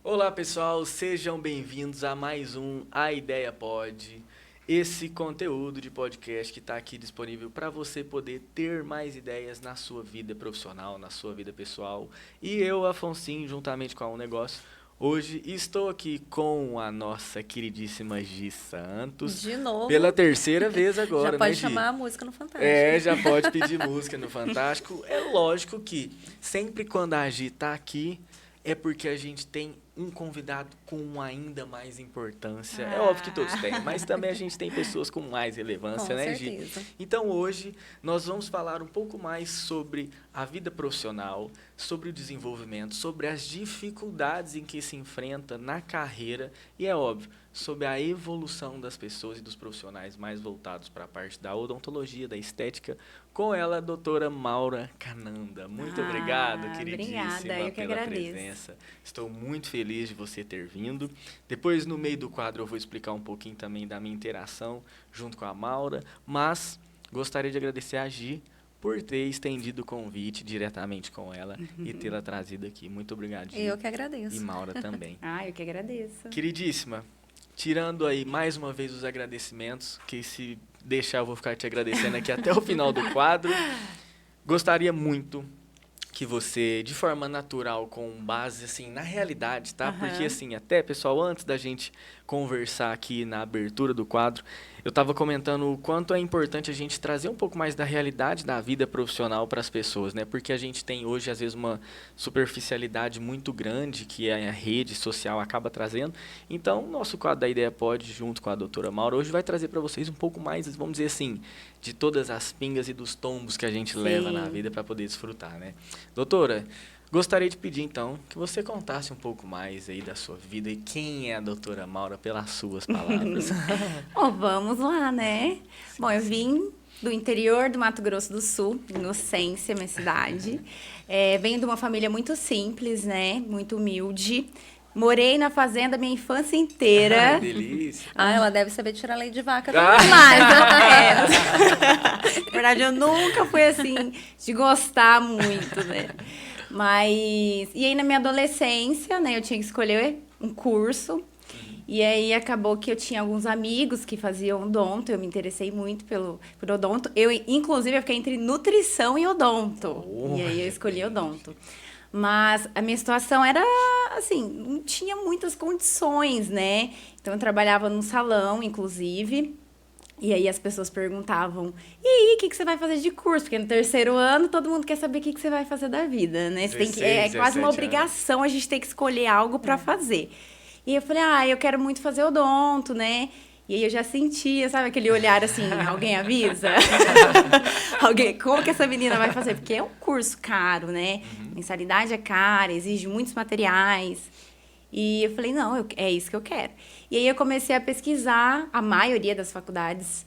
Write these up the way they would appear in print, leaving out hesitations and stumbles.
Olá pessoal, sejam bem-vindos a mais um A Ideia Pod, esse conteúdo de podcast que está aqui disponível para você poder ter mais ideias na sua vida profissional, na sua vida pessoal. E eu, Afonsinho, juntamente com a Um Negócio, hoje estou aqui com a nossa queridíssima Gi Santos. De novo. Pela terceira vez agora, já pode né, Gi? chamar a música no Fantástico. Já pode pedir música no Fantástico. É lógico que sempre quando a Gi tá aqui, é porque a gente tem um convidado com ainda mais importância. É óbvio que todos têm, mas também a gente tem pessoas com mais relevância, Com né, certeza. Gi? Então hoje nós vamos falar um pouco mais sobre a vida profissional, sobre o desenvolvimento, sobre as dificuldades em que se enfrenta na carreira e, é óbvio, sobre a evolução das pessoas e dos profissionais mais voltados para a parte da odontologia, da estética, com ela, a doutora Maura Cananda. Muito obrigado, queridíssima, obrigada, eu que pela agradeço. presença. Estou muito feliz de você ter vindo. Depois, no meio do quadro, eu vou explicar um pouquinho também da minha interação junto com a Maura, mas gostaria de agradecer a Gi por ter estendido o convite diretamente com ela e tê-la trazido aqui. Muito obrigado, Gi. Eu que agradeço. E Maura também. Eu que agradeço. Queridíssima, tirando aí mais uma vez os agradecimentos, que se deixar eu vou ficar te agradecendo aqui até o final do quadro, gostaria muito que você, de forma natural, com base, assim, na realidade, tá? Porque, assim, até, pessoal, antes da gente conversar aqui na abertura do quadro, eu estava comentando o quanto é importante a gente trazer um pouco mais da realidade da vida profissional para as pessoas, né? Porque a gente tem hoje, às vezes, uma superficialidade muito grande que a rede social acaba trazendo. Então, o nosso quadro da Ideia Pod, junto com a doutora Maura, hoje vai trazer para vocês um pouco mais, vamos dizer assim, de todas as pingas e dos tombos que a gente leva na vida para poder desfrutar, né? Doutora, gostaria de pedir, então, que você contasse um pouco mais aí da sua vida e quem é a doutora Maura pelas suas palavras. Bom, vamos lá, né? Sim, Bom, eu vim do interior do Mato Grosso do Sul, Inocência, minha cidade. Venho de uma família muito simples, né? Muito humilde. Morei na fazenda minha infância inteira. Que delícia. Ela deve saber tirar leite de vaca Ah. também. Na verdade, eu nunca fui assim de gostar muito, né? Mas. E aí, na minha adolescência, né, eu tinha que escolher um curso. E aí acabou que eu tinha alguns amigos que faziam odonto, eu me interessei muito por odonto. Inclusive, eu fiquei entre nutrição e odonto. E aí eu escolhi odonto. Mas a minha situação era, assim, não tinha muitas condições, né? Então, eu trabalhava num salão, inclusive. E aí as pessoas perguntavam, e aí, o que você vai fazer de curso? Porque no terceiro ano, todo mundo quer saber o que você vai fazer da vida, né? Você tem que, é 16, quase uma 17 obrigação a gente ter que escolher algo para fazer. E eu falei, eu quero muito fazer odonto, né? E aí eu já sentia, sabe, aquele olhar assim, alguém avisa? Como que essa menina vai fazer? Porque é um curso caro, né? Mensalidade é cara, exige muitos materiais. E eu falei, não, é isso que eu quero. E aí eu comecei a pesquisar, a maioria das faculdades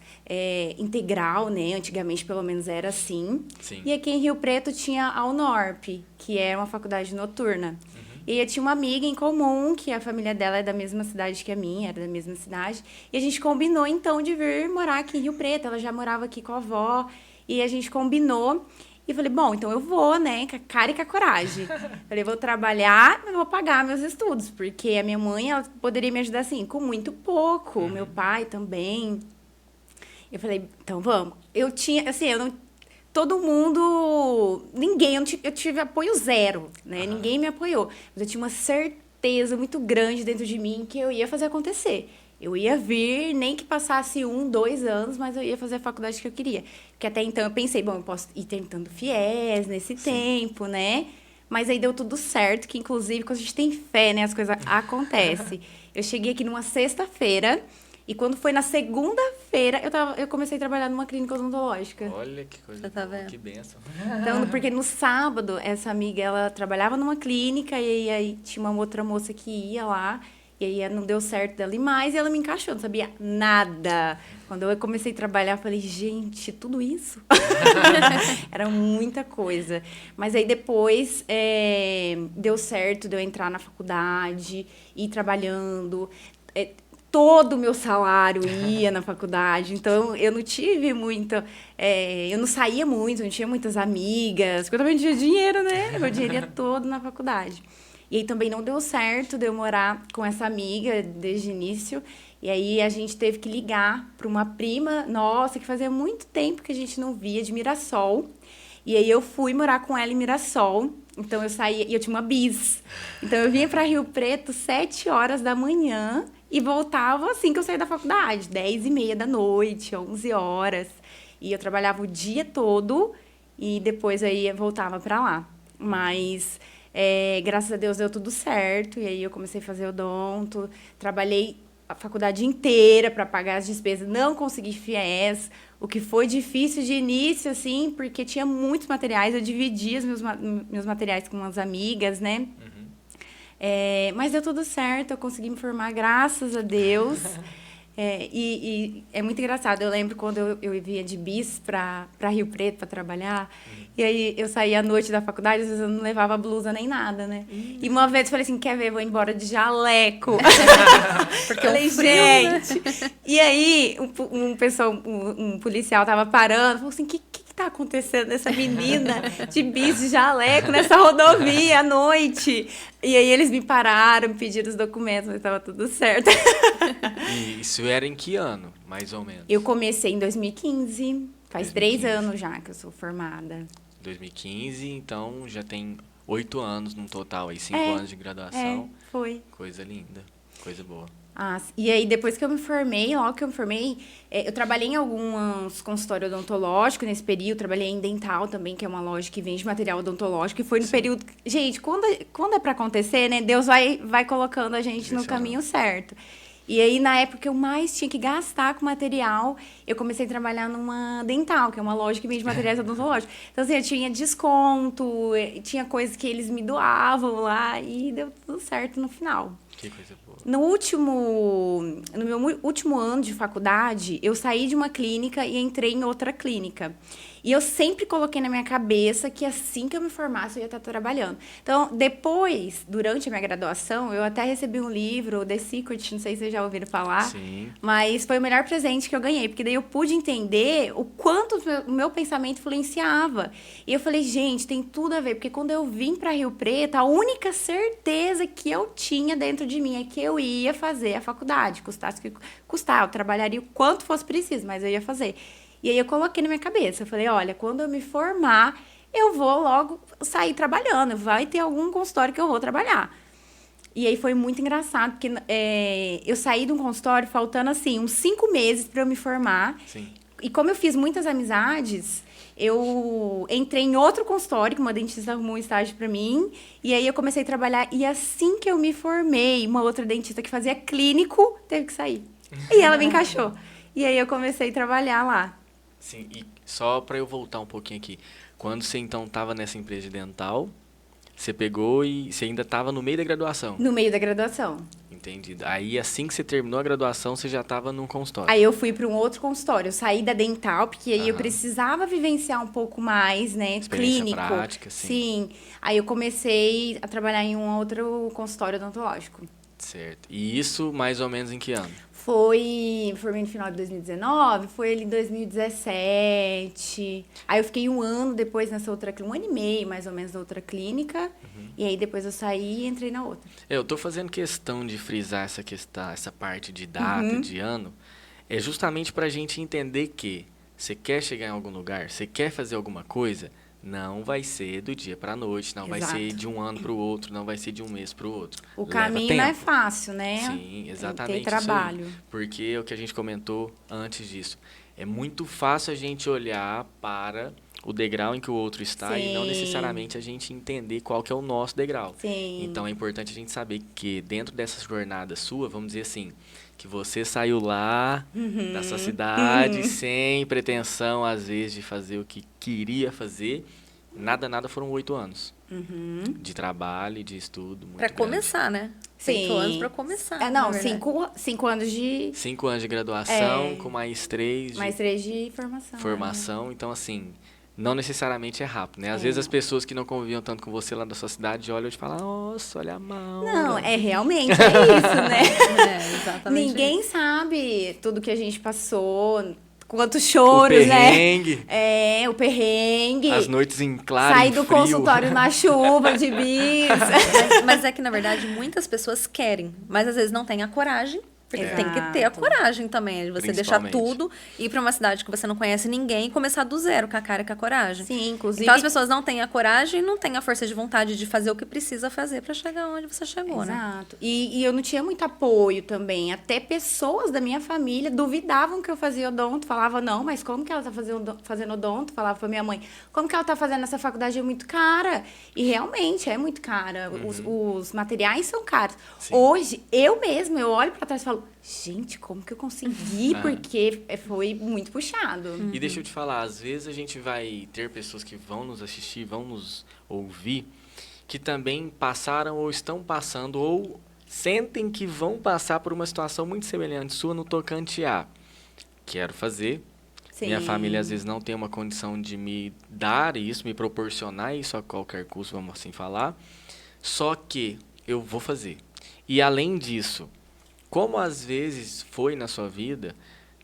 integral, né? Antigamente, pelo menos, era assim. Sim. E aqui em Rio Preto tinha a Unorp, que é uma faculdade noturna. E eu tinha uma amiga em comum, que a família dela é da mesma cidade que a minha, era da mesma cidade. E a gente combinou, então, de vir morar aqui em Rio Preto. Ela já morava aqui com a avó. E a gente combinou. E falei, bom, então eu vou, né, com a cara e com a coragem. Falei, vou trabalhar, mas vou pagar meus estudos. Porque a minha mãe, ela poderia me ajudar, assim, com muito pouco. Meu pai também. Eu falei, então vamos. Eu tinha, assim, eu não... Todo mundo... Ninguém, eu tive apoio zero, né? Ninguém me apoiou. Mas eu tinha uma certeza muito grande dentro de mim que eu ia fazer acontecer. Eu ia vir, nem que passasse 1, 2 anos, mas eu ia fazer a faculdade que eu queria. Porque até então eu pensei, bom, eu posso ir tentando FIES nesse tempo, né? Mas aí deu tudo certo, que inclusive quando a gente tem fé, né, as coisas acontecem. Eu cheguei aqui numa sexta-feira, e quando foi na segunda-feira, eu comecei a trabalhar numa clínica odontológica. Olha que coisa Você tá boa, vendo? que benção. Então, porque no sábado, essa amiga, ela trabalhava numa clínica, e aí tinha uma outra moça que ia lá, e aí não deu certo dela ir mais, e ela me encaixou, não sabia nada. Quando eu comecei a trabalhar, eu falei, gente, tudo isso? Era muita coisa. Mas aí depois deu certo de eu entrar na faculdade, ir trabalhando. Todo o meu salário ia na faculdade, então eu não tive muito, eu não saía muito, não tinha muitas amigas, porque eu também não tinha dinheiro, né? Meu dinheiro ia todo na faculdade. E aí também não deu certo de eu morar com essa amiga desde o início. E aí a gente teve que ligar para uma prima nossa, que fazia muito tempo que a gente não via, de Mirassol. E aí eu fui morar com ela em Mirassol. Então eu saía, e eu tinha uma bis. Então eu vinha para Rio Preto 7 horas da manhã e voltava assim que eu saía da faculdade, 10h30 da noite, 11 horas. E eu trabalhava o dia todo e depois aí eu voltava para lá. Mas graças a Deus deu tudo certo. E aí eu comecei a fazer odonto, trabalhei a faculdade inteira para pagar as despesas, não consegui FIES, o que foi difícil de início, assim, porque tinha muitos materiais, eu dividia os meus materiais com umas amigas, né? Mas deu tudo certo, eu consegui me formar, graças a Deus. E é muito engraçado, eu lembro quando eu via de bis para Rio Preto para trabalhar, e aí eu saía à noite da faculdade, às vezes eu não levava blusa nem nada, né? E uma vez eu falei assim, quer ver, vou embora de jaleco. Porque eu falei, gente... E aí um policial tava parando, falou assim, o que tá acontecendo nessa menina de bis, de jaleco, nessa rodovia à noite? E aí eles me pararam, me pediram os documentos, mas tava tudo certo. E isso era em que ano, mais ou menos? Eu comecei em 2015, faz 3 2015. anos já que eu sou formada. 2015, então já tem 8 anos no total, aí 5 anos de graduação. Foi. Coisa linda, coisa boa. E aí, depois que eu me formei, logo que eu me formei, eu trabalhei em alguns consultórios odontológicos nesse período, trabalhei em Dental também, que é uma loja que vende material odontológico, e foi no período... Gente, quando é pra acontecer, né, Deus vai colocando a gente no caminho certo. E aí, na época que eu mais tinha que gastar com material, eu comecei a trabalhar numa Dental, que é uma loja que vende materiais odontológicos. Então, assim, eu tinha desconto, tinha coisas que eles me doavam lá, e deu tudo certo no final. Que coisa boa. No meu último ano de faculdade, eu saí de uma clínica e entrei em outra clínica. E eu sempre coloquei na minha cabeça que assim que eu me formasse, eu ia estar trabalhando. Então, depois, durante a minha graduação, eu até recebi um livro, The Secret, não sei se vocês já ouviram falar. Sim. Mas foi o melhor presente que eu ganhei, porque daí eu pude entender o quanto o meu pensamento influenciava. E eu falei, gente, tem tudo a ver, porque quando eu vim para Rio Preto, a única certeza que eu tinha dentro de mim é que eu ia fazer a faculdade, custasse o que custar, eu trabalharia o quanto fosse preciso, mas eu ia fazer. E aí eu coloquei na minha cabeça, eu falei, olha, quando eu me formar, eu vou logo sair trabalhando, vai ter algum consultório que eu vou trabalhar. E aí foi muito engraçado, porque eu saí de um consultório faltando, assim, uns 5 meses para eu me formar. Sim. E como eu fiz muitas amizades, eu entrei em outro consultório, que uma dentista arrumou um estágio para mim, e aí eu comecei a trabalhar. E assim que eu me formei, uma outra dentista que fazia clínico teve que sair. E ela me encaixou. E aí eu comecei a trabalhar lá. Sim, e só para eu voltar um pouquinho aqui. Quando você, então, estava nessa empresa de dental, você pegou e você ainda estava no meio da graduação? No meio da graduação. Entendido. Aí, assim que você terminou a graduação, você já estava num consultório? Aí eu fui para um outro consultório. Eu saí da Dental, porque aí eu precisava vivenciar um pouco mais, né? Experiência Clínico. prática, sim. Aí eu comecei a trabalhar em um outro consultório odontológico. Certo. E isso mais ou menos em que ano? Formei no final de 2019, foi ali em 2017. Aí eu fiquei 1 ano depois nessa outra clínica, 1 ano e meio mais ou menos na outra clínica. E aí depois eu saí e entrei na outra. Eu tô fazendo questão de frisar essa parte de data, de ano, é justamente pra gente entender que você quer chegar em algum lugar, você quer fazer alguma coisa, não vai ser do dia pra noite, não vai ser de um ano pro outro, não vai ser de um mês pro outro. O Leva caminho tempo. não é fácil, né? Sim, exatamente. Tem trabalho. Isso aí. Porque é o que a gente comentou antes disso. É muito fácil a gente olhar para o degrau em que o outro está e não Sim. necessariamente a gente entender qual que é o nosso degrau. Sim. Então é importante a gente saber que dentro dessa jornada sua, vamos dizer assim, que você saiu lá da sua cidade sem pretensão, às vezes, de fazer o que queria fazer. Nada foram 8 anos de trabalho e de estudo. Muito Pra grande. começar, né? 5 anos pra começar. Não, na verdade. 5 anos de... 5 anos de graduação, com mais 3 de Mais 3 de formação. formação. Então, assim, não necessariamente é rápido, né? Às vezes as pessoas que não conviviam tanto com você lá da sua cidade olham e te falam, nossa, olha a mão. Não, realmente é isso, né? Exatamente. Ninguém sabe tudo que a gente passou quantos choros, o perrengue. né? O perrengue. As noites em claro, sair em do frio. consultório na chuva, de bis. Mas é que, na verdade, muitas pessoas querem, mas às vezes não têm a coragem. Porque tem que ter a Exato. coragem também, de você deixar Principalmente. tudo, ir pra uma cidade que você não conhece ninguém e começar do zero, com a cara e com a coragem. Sim, inclusive... Então as pessoas não têm a coragem e não têm a força de vontade de fazer o que precisa fazer pra chegar onde você chegou, né? Exato. E eu não tinha muito apoio também. Até pessoas da minha família duvidavam que eu fazia odonto. Falava, não, mas como que ela tá fazendo odonto? Falava pra minha mãe, como que ela tá fazendo essa faculdade? É muito cara. E realmente é muito cara. Os materiais são caros. Sim. Hoje, eu olho pra trás e falo, gente, como que eu consegui? Porque foi muito puxado. E deixa eu te falar, às vezes a gente vai ter pessoas que vão nos assistir, vão nos ouvir, que também passaram ou estão passando ou sentem que vão passar por uma situação muito semelhante sua no tocante a quero fazer, Sim. minha família às vezes não tem uma condição de me dar isso, me proporcionar isso a qualquer custo, vamos assim falar, só que eu vou fazer. E além disso, como às vezes foi na sua vida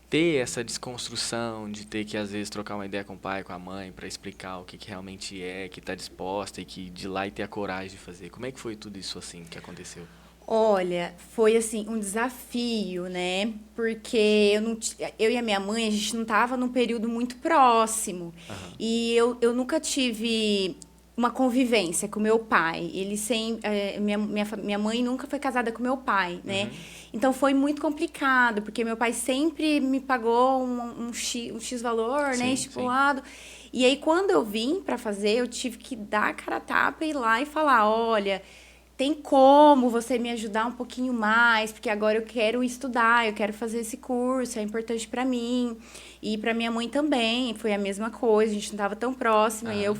ter essa desconstrução de ter que às vezes trocar uma ideia com o pai, com a mãe, para explicar o que, que realmente é, que está disposta e que de lá e ter a coragem de fazer. Como é que foi tudo isso assim que aconteceu? Olha, foi assim um desafio, né? Porque eu e a minha mãe, a gente não tava num período muito próximo. E eu nunca tive uma convivência com meu pai. Ele minha mãe nunca foi casada com meu pai, né? Então foi muito complicado, porque meu pai sempre me pagou um X valor, Sim, né? Estipulado. E aí, quando eu vim para fazer, eu tive que dar a cara a tapa e ir lá e falar, olha, tem como você me ajudar um pouquinho mais, porque agora eu quero estudar, eu quero fazer esse curso, é importante para mim. E para minha mãe também, foi a mesma coisa, a gente não estava tão próxima. E eu,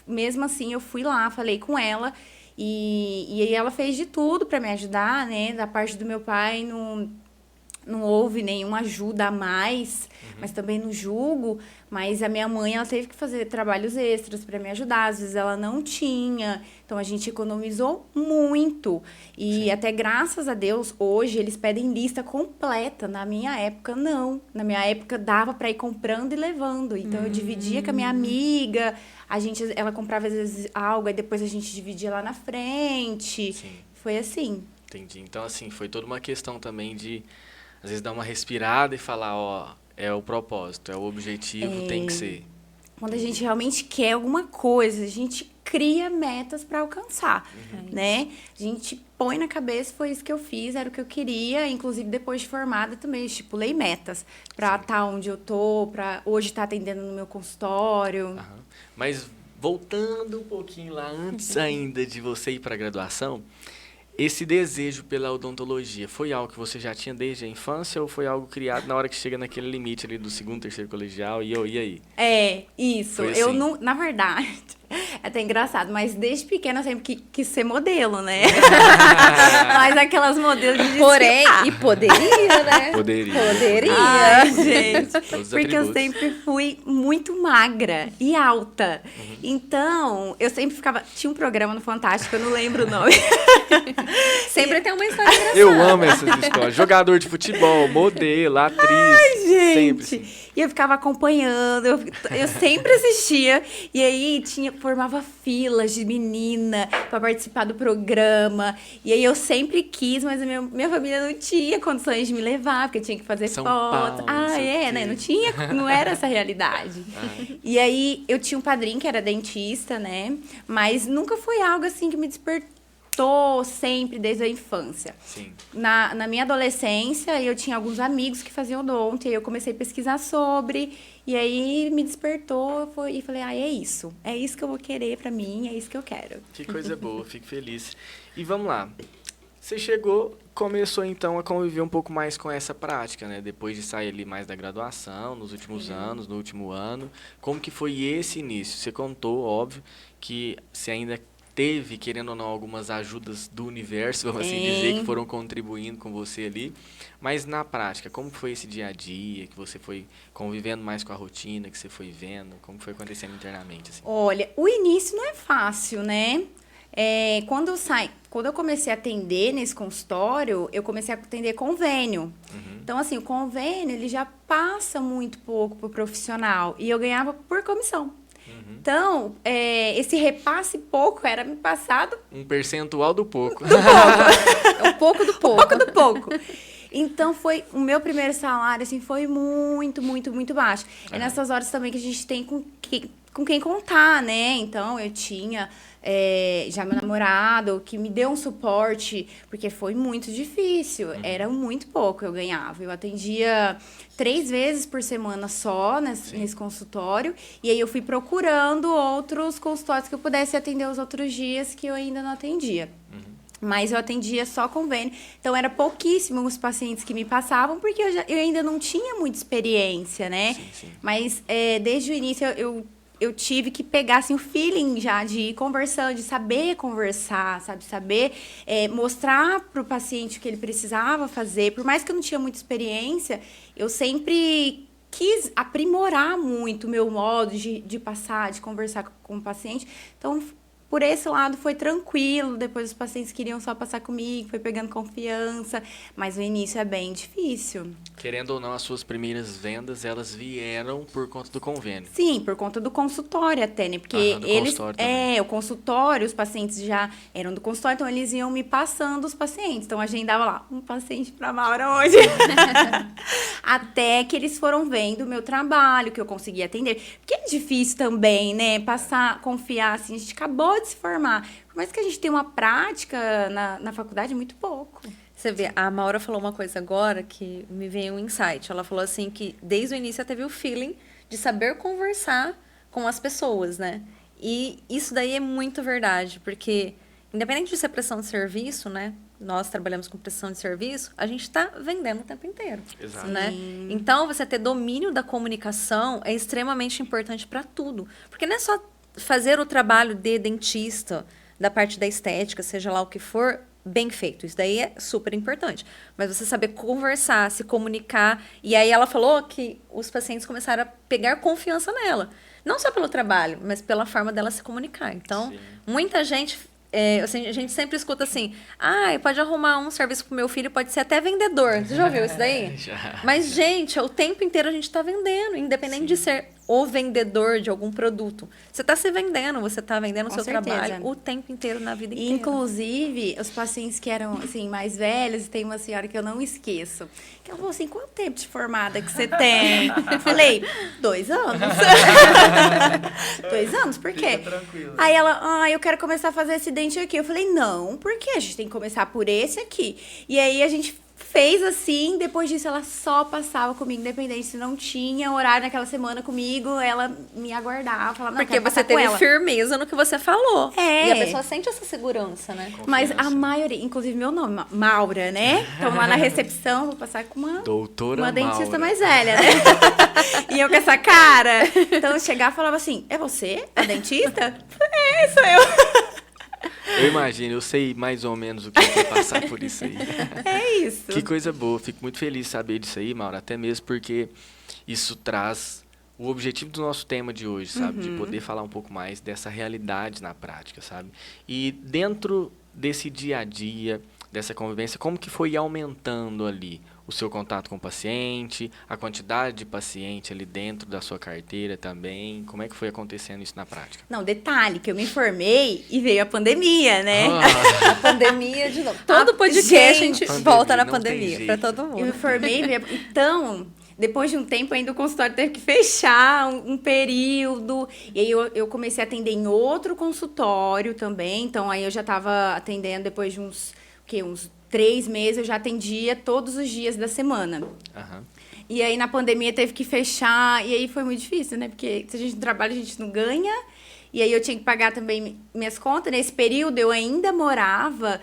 mesmo assim, eu fui lá, falei com ela. E aí ela fez de tudo para me ajudar, né? Da parte do meu pai, não houve nenhuma ajuda a mais, mas também não julgo. Mas a minha mãe, ela teve que fazer trabalhos extras para me ajudar. Às vezes ela não tinha. Então, a gente economizou muito. E até graças a Deus, hoje, eles pedem lista completa. Na minha época, não. Na minha época, dava para ir comprando e levando. Então, eu dividia com a minha amiga. Ela comprava, às vezes, algo. Aí, depois, a gente dividia lá na frente. Sim. Foi assim. Entendi. Então, assim, foi toda uma questão também de, às vezes, dar uma respirada e falar, ó, é o propósito, é o objetivo, tem que ser. Quando a gente realmente quer alguma coisa, a gente cria metas para alcançar, né? A gente põe na cabeça, foi isso que eu fiz, era o que eu queria. Inclusive, depois de formada, também estipulei metas para estar onde eu tô, para hoje estar atendendo no meu consultório. Mas, voltando um pouquinho lá, antes ainda de você ir para a graduação, esse desejo pela odontologia foi algo que você já tinha desde a infância ou foi algo criado na hora que chega naquele limite ali do segundo, terceiro colegial e aí? É, isso. Foi assim. Eu não, na verdade, é até engraçado, mas desde pequena eu sempre quis ser modelo, né? Mas aquelas modelos de Porém, desfilar. e poderia, né? Poderia. Ai, gente. Todos os Porque eu atributos. sempre fui muito magra e alta. Então, eu sempre ficava... Tinha um programa no Fantástico, eu não lembro o nome. Sempre tem uma história engraçada. Eu amo essas histórias. Jogador de futebol, modelo, atriz. Sempre. Gente, Assim. e eu ficava acompanhando, eu sempre assistia, e aí formava filas de menina para participar do programa, e aí eu sempre quis, mas a minha família não tinha condições de me levar, porque eu tinha que fazer São fotos. Paulo, não sei o Né? quê. Não era essa a realidade. E aí eu tinha um padrinho que era dentista, né? Mas nunca foi algo assim que me despertou sempre desde a infância. Sim. Na minha adolescência, eu tinha alguns amigos que faziam odonto, e aí eu comecei a pesquisar sobre, e aí me despertou e falei, é isso que eu vou querer pra mim, é isso que eu quero. Que coisa boa, fico feliz. E vamos lá. Você começou então a conviver um pouco mais com essa prática, né? Depois de sair ali mais da graduação, nos últimos anos, no último ano. Como que foi esse início? Você contou, óbvio, que você ainda teve, querendo ou não, algumas ajudas do universo, vamos assim dizer, que foram contribuindo com você ali. Mas na prática, como foi esse dia a dia, que você foi convivendo mais com a rotina, que você foi vendo? Como foi acontecendo internamente? Assim? Olha, o início não é fácil, né? Quando eu comecei a atender nesse consultório, eu comecei a atender convênio. Então, assim, o convênio, ele já passa muito pouco pro profissional. E eu ganhava por comissão. Então, esse repasse pouco era me passado... Um percentual do pouco. É um pouco do pouco. Um pouco do pouco. Então, o meu primeiro salário, assim, foi muito, muito, muito baixo. É nessas horas também que a gente tem com quem contar, né? Então, eu tinha já meu namorado, que me deu um suporte, porque foi muito difícil. Era muito pouco eu ganhava. Eu atendia 3 vezes por semana só nesse consultório. E aí, eu fui procurando outros consultórios que eu pudesse atender os outros dias que eu ainda não atendia. Mas eu atendia só convênio. Então, era pouquíssimo os pacientes que me passavam, porque eu ainda não tinha muita experiência, né? Sim. Mas, desde o início, eu tive que pegar, assim, o feeling já de ir conversando, de saber conversar, sabe? Saber mostrar para o paciente o que ele precisava fazer. Por mais que eu não tinha muita experiência, eu sempre quis aprimorar muito o meu modo de passar, de conversar com o paciente. Então, por esse lado foi tranquilo, depois os pacientes queriam só passar comigo, foi pegando confiança, mas o início é bem difícil. Querendo ou não, as suas primeiras vendas, elas vieram por conta do convênio. Sim, por conta do consultório até, né? Porque o consultório, os pacientes já eram do consultório, então eles iam me passando os pacientes. Então, agendava lá, um paciente para Maura hoje. Até que eles foram vendo o meu trabalho, que eu conseguia atender. Porque é difícil também, né? Confiar, assim, a gente acabou de se formar. Por mais que a gente tenha uma prática na faculdade, é muito pouco. Você vê, a Maura falou uma coisa agora que me veio um insight. Ela falou assim que desde o início ela teve o feeling de saber conversar com as pessoas, né? E isso daí é muito verdade, porque independente de ser prestação de serviço, né? Nós trabalhamos com prestação de serviço, a gente está vendendo o tempo inteiro. Exato. Né? Então, você ter domínio da comunicação é extremamente importante para tudo. Porque não é só fazer o trabalho de dentista, da parte da estética, seja lá o que for, bem feito. Isso daí é super importante. Mas você saber conversar, se comunicar. E aí ela falou que os pacientes começaram a pegar confiança nela. Não só pelo trabalho, mas pela forma dela se comunicar. Então, muita gente... a gente sempre escuta assim, pode arrumar um serviço pro meu filho, pode ser até vendedor. Você já ouviu isso daí? Já. Mas, gente, o tempo inteiro a gente está vendendo, independente de ser o vendedor de algum produto. Você está se vendendo, você está vendendo o seu trabalho o tempo inteiro, na vida inteira. Inclusive, os pacientes que eram, assim, mais velhos, tem uma senhora que eu não esqueço, que ela falou assim, quanto tempo de formada que você tem? Eu falei, 2 anos. 2 anos? Por quê? Fica tranquilo. Aí ela, eu quero começar a fazer esse dente aqui. Eu falei, não, por quê? A gente tem que começar por esse aqui. E aí, a gente fez assim, depois disso ela só passava comigo, independente se não tinha horário naquela semana comigo, ela me aguardava, falava, não, porque você teve firmeza no que você falou. E a pessoa sente essa segurança, né? Confiança. Mas a maioria, inclusive meu nome, Maura, né? Então lá na recepção, vou passar com uma dentista mais velha, né? E eu com essa cara. Então eu chegava e falava assim, é você? A dentista? Sou eu. Eu imagino, eu sei mais ou menos o que é passar por isso aí. É isso. Que coisa boa, fico muito feliz de saber disso aí, Maura, até mesmo porque isso traz o objetivo do nosso tema de hoje, sabe? De poder falar um pouco mais dessa realidade na prática, sabe? E dentro desse dia a dia, dessa convivência, como que foi aumentando ali o seu contato com o paciente, a quantidade de paciente ali dentro da sua carteira também? Como é que foi acontecendo isso na prática? Não, detalhe, que eu me formei e veio a pandemia, né? A pandemia de novo. Todo podcast a gente volta na pandemia, para todo mundo. Eu me formei, então... Depois de um tempo, ainda o consultório teve que fechar um período. E aí, eu comecei a atender em outro consultório também. Então, aí eu já estava atendendo depois de uns 3 meses. Eu já atendia todos os dias da semana. E aí, na pandemia, teve que fechar. E aí, foi muito difícil, né? Porque se a gente não trabalha, a gente não ganha. E aí, eu tinha que pagar também minhas contas. Nesse período, eu ainda morava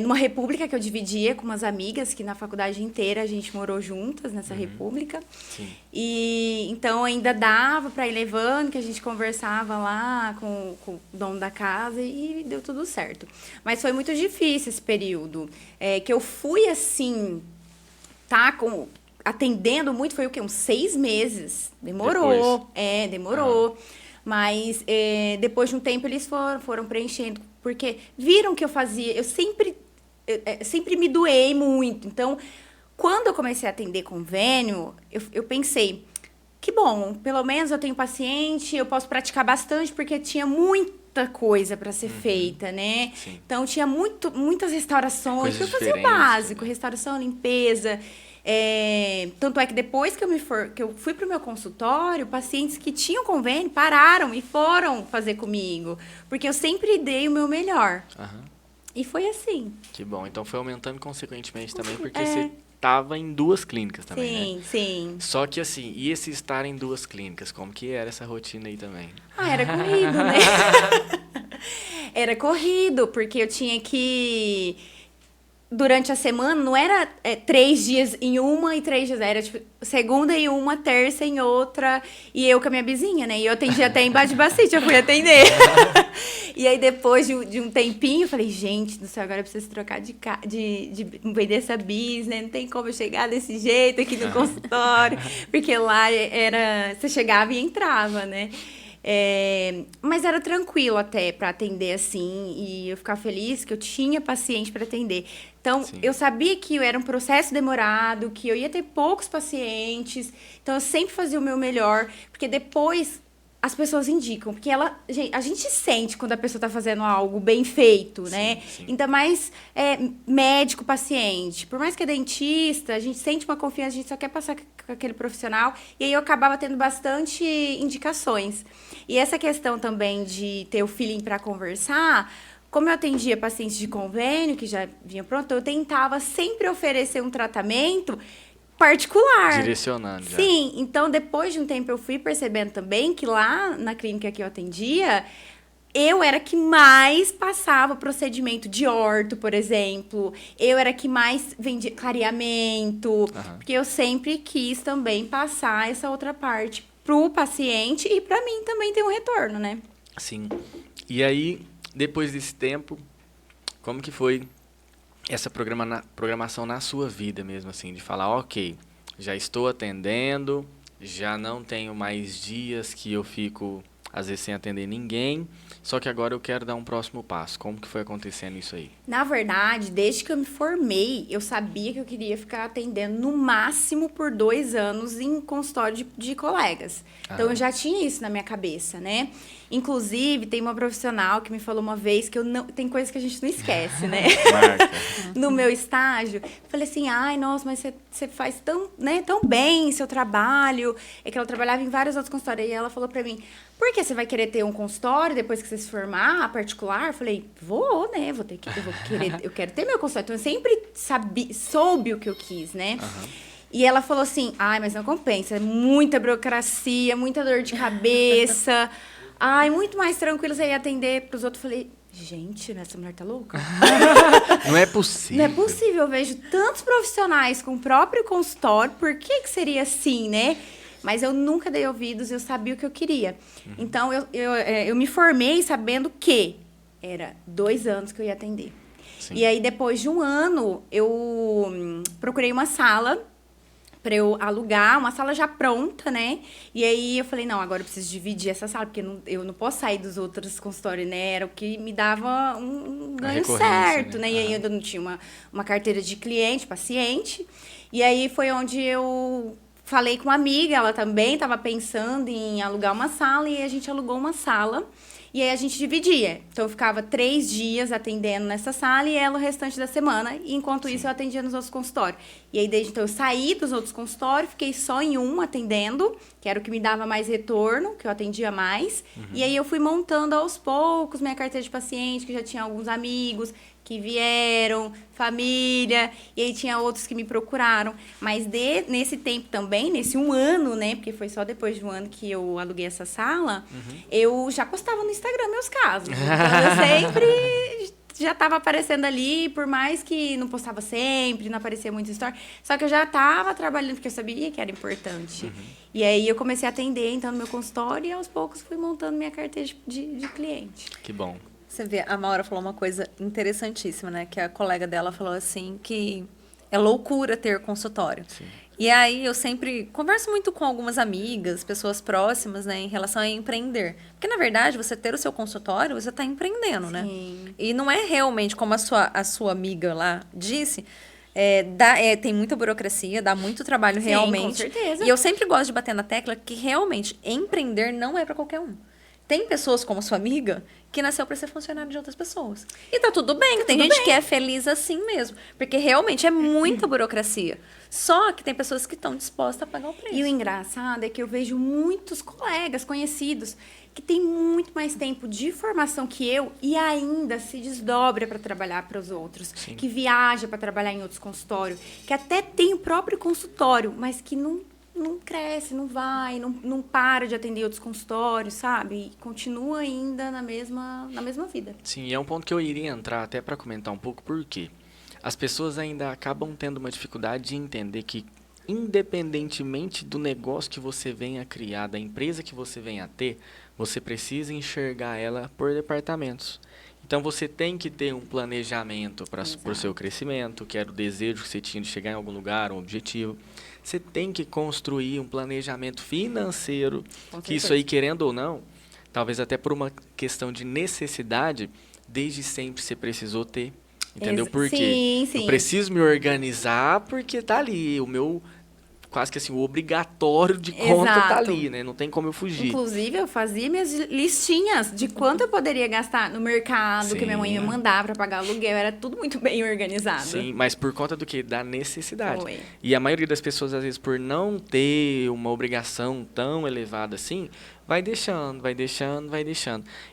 numa república que eu dividia com umas amigas, que na faculdade inteira a gente morou juntas nessa república. Sim. E então, ainda dava para ir levando, que a gente conversava lá com o dono da casa e deu tudo certo. Mas foi muito difícil esse período. Que eu fui, assim, atendendo muito, foi o quê? Uns 6 meses. Demorou. Depois. Demorou. Mas depois de um tempo eles foram preenchendo Porque viram que eu fazia, eu sempre me doei muito. Então, quando eu comecei a atender convênio, eu pensei, que bom, pelo menos eu tenho paciente, eu posso praticar bastante, porque tinha muita coisa para ser feita, né? Sim. Então, tinha muitas restaurações, Coisas eu fazia o diferentes, básico, né? restauração, limpeza. Tanto é que depois que eu fui para o meu consultório, pacientes que tinham convênio pararam e foram fazer comigo, porque eu sempre dei o meu melhor. Aham. E foi assim. Que bom. Então foi aumentando consequentemente também, porque É. você estava em 2 clínicas também, né? Sim. Só que assim, e esse estar em 2 clínicas, como que era essa rotina aí também? Era corrido, né? Era corrido, porque eu tinha que... Durante a semana, não era 3 dias em uma e 3 dias. Era, tipo, segunda em uma, terça em outra. E eu com a minha vizinha, né? E eu atendi até em Badibacite, eu fui atender. E aí, depois de um tempinho, eu falei, gente do céu, agora eu preciso trocar de vender essa bis, né? Não tem como eu chegar desse jeito aqui no consultório. Porque lá era... Você chegava e entrava, né? Mas era tranquilo até para atender assim, e eu ficava feliz que eu tinha paciente para atender. Então, Sim. eu sabia que era um processo demorado, que eu ia ter poucos pacientes, então eu sempre fazia o meu melhor, porque depois as pessoas indicam, porque a gente sente quando a pessoa está fazendo algo bem feito, né? Sim. Ainda mais médico-paciente. Por mais que é dentista, a gente sente uma confiança, a gente só quer passar com aquele profissional. E aí eu acabava tendo bastante indicações. E essa questão também de ter o feeling para conversar, como eu atendia pacientes de convênio, que já vinham pronto, eu tentava sempre oferecer um tratamento particular. Direcionando já. Sim, então depois de um tempo eu fui percebendo também que lá na clínica que eu atendia, eu era que mais passava procedimento de orto, por exemplo. Eu era que mais vendia clareamento, porque eu sempre quis também passar essa outra parte pro paciente e para mim também ter um retorno, né? Sim. E aí, depois desse tempo, como que foi essa programação na sua vida mesmo, assim, de falar, ok, já estou atendendo, já não tenho mais dias que eu fico, às vezes, sem atender ninguém, só que agora eu quero dar um próximo passo. Como que foi acontecendo isso aí? Na verdade, desde que eu me formei, eu sabia que eu queria ficar atendendo no máximo por 2 anos em consultório de colegas. Então, eu já tinha isso na minha cabeça, né? Inclusive, tem uma profissional que me falou uma vez que tem coisas que a gente não esquece, né? Marca. No meu estágio, eu falei assim, ai, nossa, mas você faz tão bem seu trabalho. É que ela trabalhava em vários outros consultórios. E ela falou pra mim, por que você vai querer ter um consultório depois que você se formar, particular? Eu falei, vou, né? Eu quero ter meu consultório. Então, eu sempre soube o que eu quis, né? E ela falou assim, ai, mas não compensa. É muita burocracia, muita dor de cabeça. Ai, muito mais tranquilo você ir atender pros outros. Eu falei, gente, essa mulher tá louca? Não é possível. Não é possível. Eu vejo tantos profissionais com o próprio consultório. Por que seria assim, né? Mas eu nunca dei ouvidos e eu sabia o que eu queria. Então, eu me formei sabendo que era 2 anos que eu ia atender. Sim. E aí, depois de 1 ano, eu procurei uma sala para eu alugar, uma sala já pronta, né? E aí eu falei, não, agora eu preciso dividir essa sala, porque eu não posso sair dos outros consultórios, né? Era o que me dava um ganho certo, né? E aí eu ainda não tinha uma carteira de cliente, paciente. E aí foi onde eu falei com uma amiga, ela também estava pensando em alugar uma sala, e a gente alugou uma sala. E aí a gente dividia. Então eu ficava 3 dias atendendo nessa sala e ela o restante da semana. E enquanto isso eu atendia nos outros consultórios. E aí desde então eu saí dos outros consultórios, fiquei só em um atendendo, que era o que me dava mais retorno, que eu atendia mais. E aí eu fui montando aos poucos minha carteira de paciente, que já tinha alguns amigos que vieram, família, e aí tinha outros que me procuraram. Mas nesse tempo também, nesse 1 ano, né, porque foi só depois de 1 ano que eu aluguei essa sala, eu já postava no Instagram meus casos. Então, eu sempre já estava aparecendo ali, por mais que não postava sempre, não aparecia muito story, só que eu já estava trabalhando, porque eu sabia que era importante. E aí eu comecei a atender, então, no meu consultório, e aos poucos fui montando minha carteira de cliente. Que bom. Você vê, a Maura falou uma coisa interessantíssima, né? Que a colega dela falou assim que É loucura ter consultório. Sim. E aí eu sempre converso muito com algumas amigas, pessoas próximas, né, em relação a empreender. Porque, na verdade, você ter o seu consultório, você está empreendendo, né? Sim. E não é realmente, como a sua amiga lá disse, tem muita burocracia, dá muito trabalho Sim, realmente. com certeza. E eu sempre gosto de bater na tecla que realmente empreender não é para qualquer um. Tem pessoas como sua amiga que nasceu para ser funcionário de outras pessoas. E tá tudo bem, tem gente que é feliz assim mesmo. Porque realmente é muita burocracia. Só que tem pessoas que estão dispostas a pagar o preço. E o engraçado é que eu vejo muitos colegas conhecidos que têm muito mais tempo de formação que eu e ainda se desdobra para trabalhar para os outros. Sim. Que viaja para trabalhar em outros consultórios, que até tem o próprio consultório, mas que não cresce, não vai, não para de atender outros consultórios, sabe? E continua ainda na mesma vida. Sim, é um ponto que eu iria entrar até para comentar um pouco, porque as pessoas ainda acabam tendo uma dificuldade de entender que, independentemente do negócio que você venha a criar, da empresa que você venha a ter, você precisa enxergar ela por departamentos. Então, você tem que ter um planejamento para o seu crescimento, que era o desejo que você tinha de chegar em algum lugar, um objetivo. Você tem que construir um planejamento financeiro, que isso aí, querendo ou não, talvez até por uma questão de necessidade, desde sempre você precisou ter. Entendeu? Por quê? Sim. Eu preciso me organizar porque tá ali. O meu, quase que assim, o obrigatório de conta tá ali, né? Não tem como eu fugir. Inclusive, eu fazia minhas listinhas de quanto eu poderia gastar no mercado, Sim. que minha mãe me mandava para pagar aluguel. Era tudo muito bem organizado. Sim, mas por conta do quê? Da necessidade. Foi. E a maioria das pessoas, às vezes, por não ter uma obrigação tão elevada assim, vai deixando.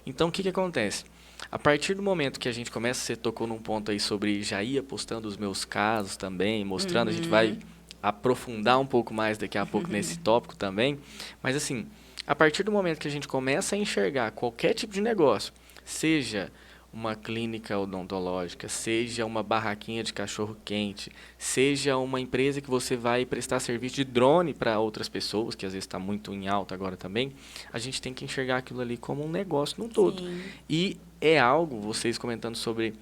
Então, o que acontece? A partir do momento que a gente começa, você tocou num ponto aí sobre, já ia postando os meus casos também, mostrando, a gente vai aprofundar um pouco mais daqui a pouco nesse tópico também. Mas assim, a partir do momento que a gente começa a enxergar qualquer tipo de negócio, seja uma clínica odontológica, seja uma barraquinha de cachorro-quente, seja uma empresa que você vai prestar serviço de drone para outras pessoas, que às vezes está muito em alta agora também, a gente tem que enxergar aquilo ali como um negócio num todo. Sim. E é algo, vocês comentando sobre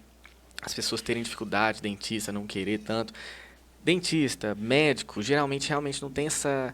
as pessoas terem dificuldade, dentista não querer tanto. Dentista, médico, geralmente realmente não tem essa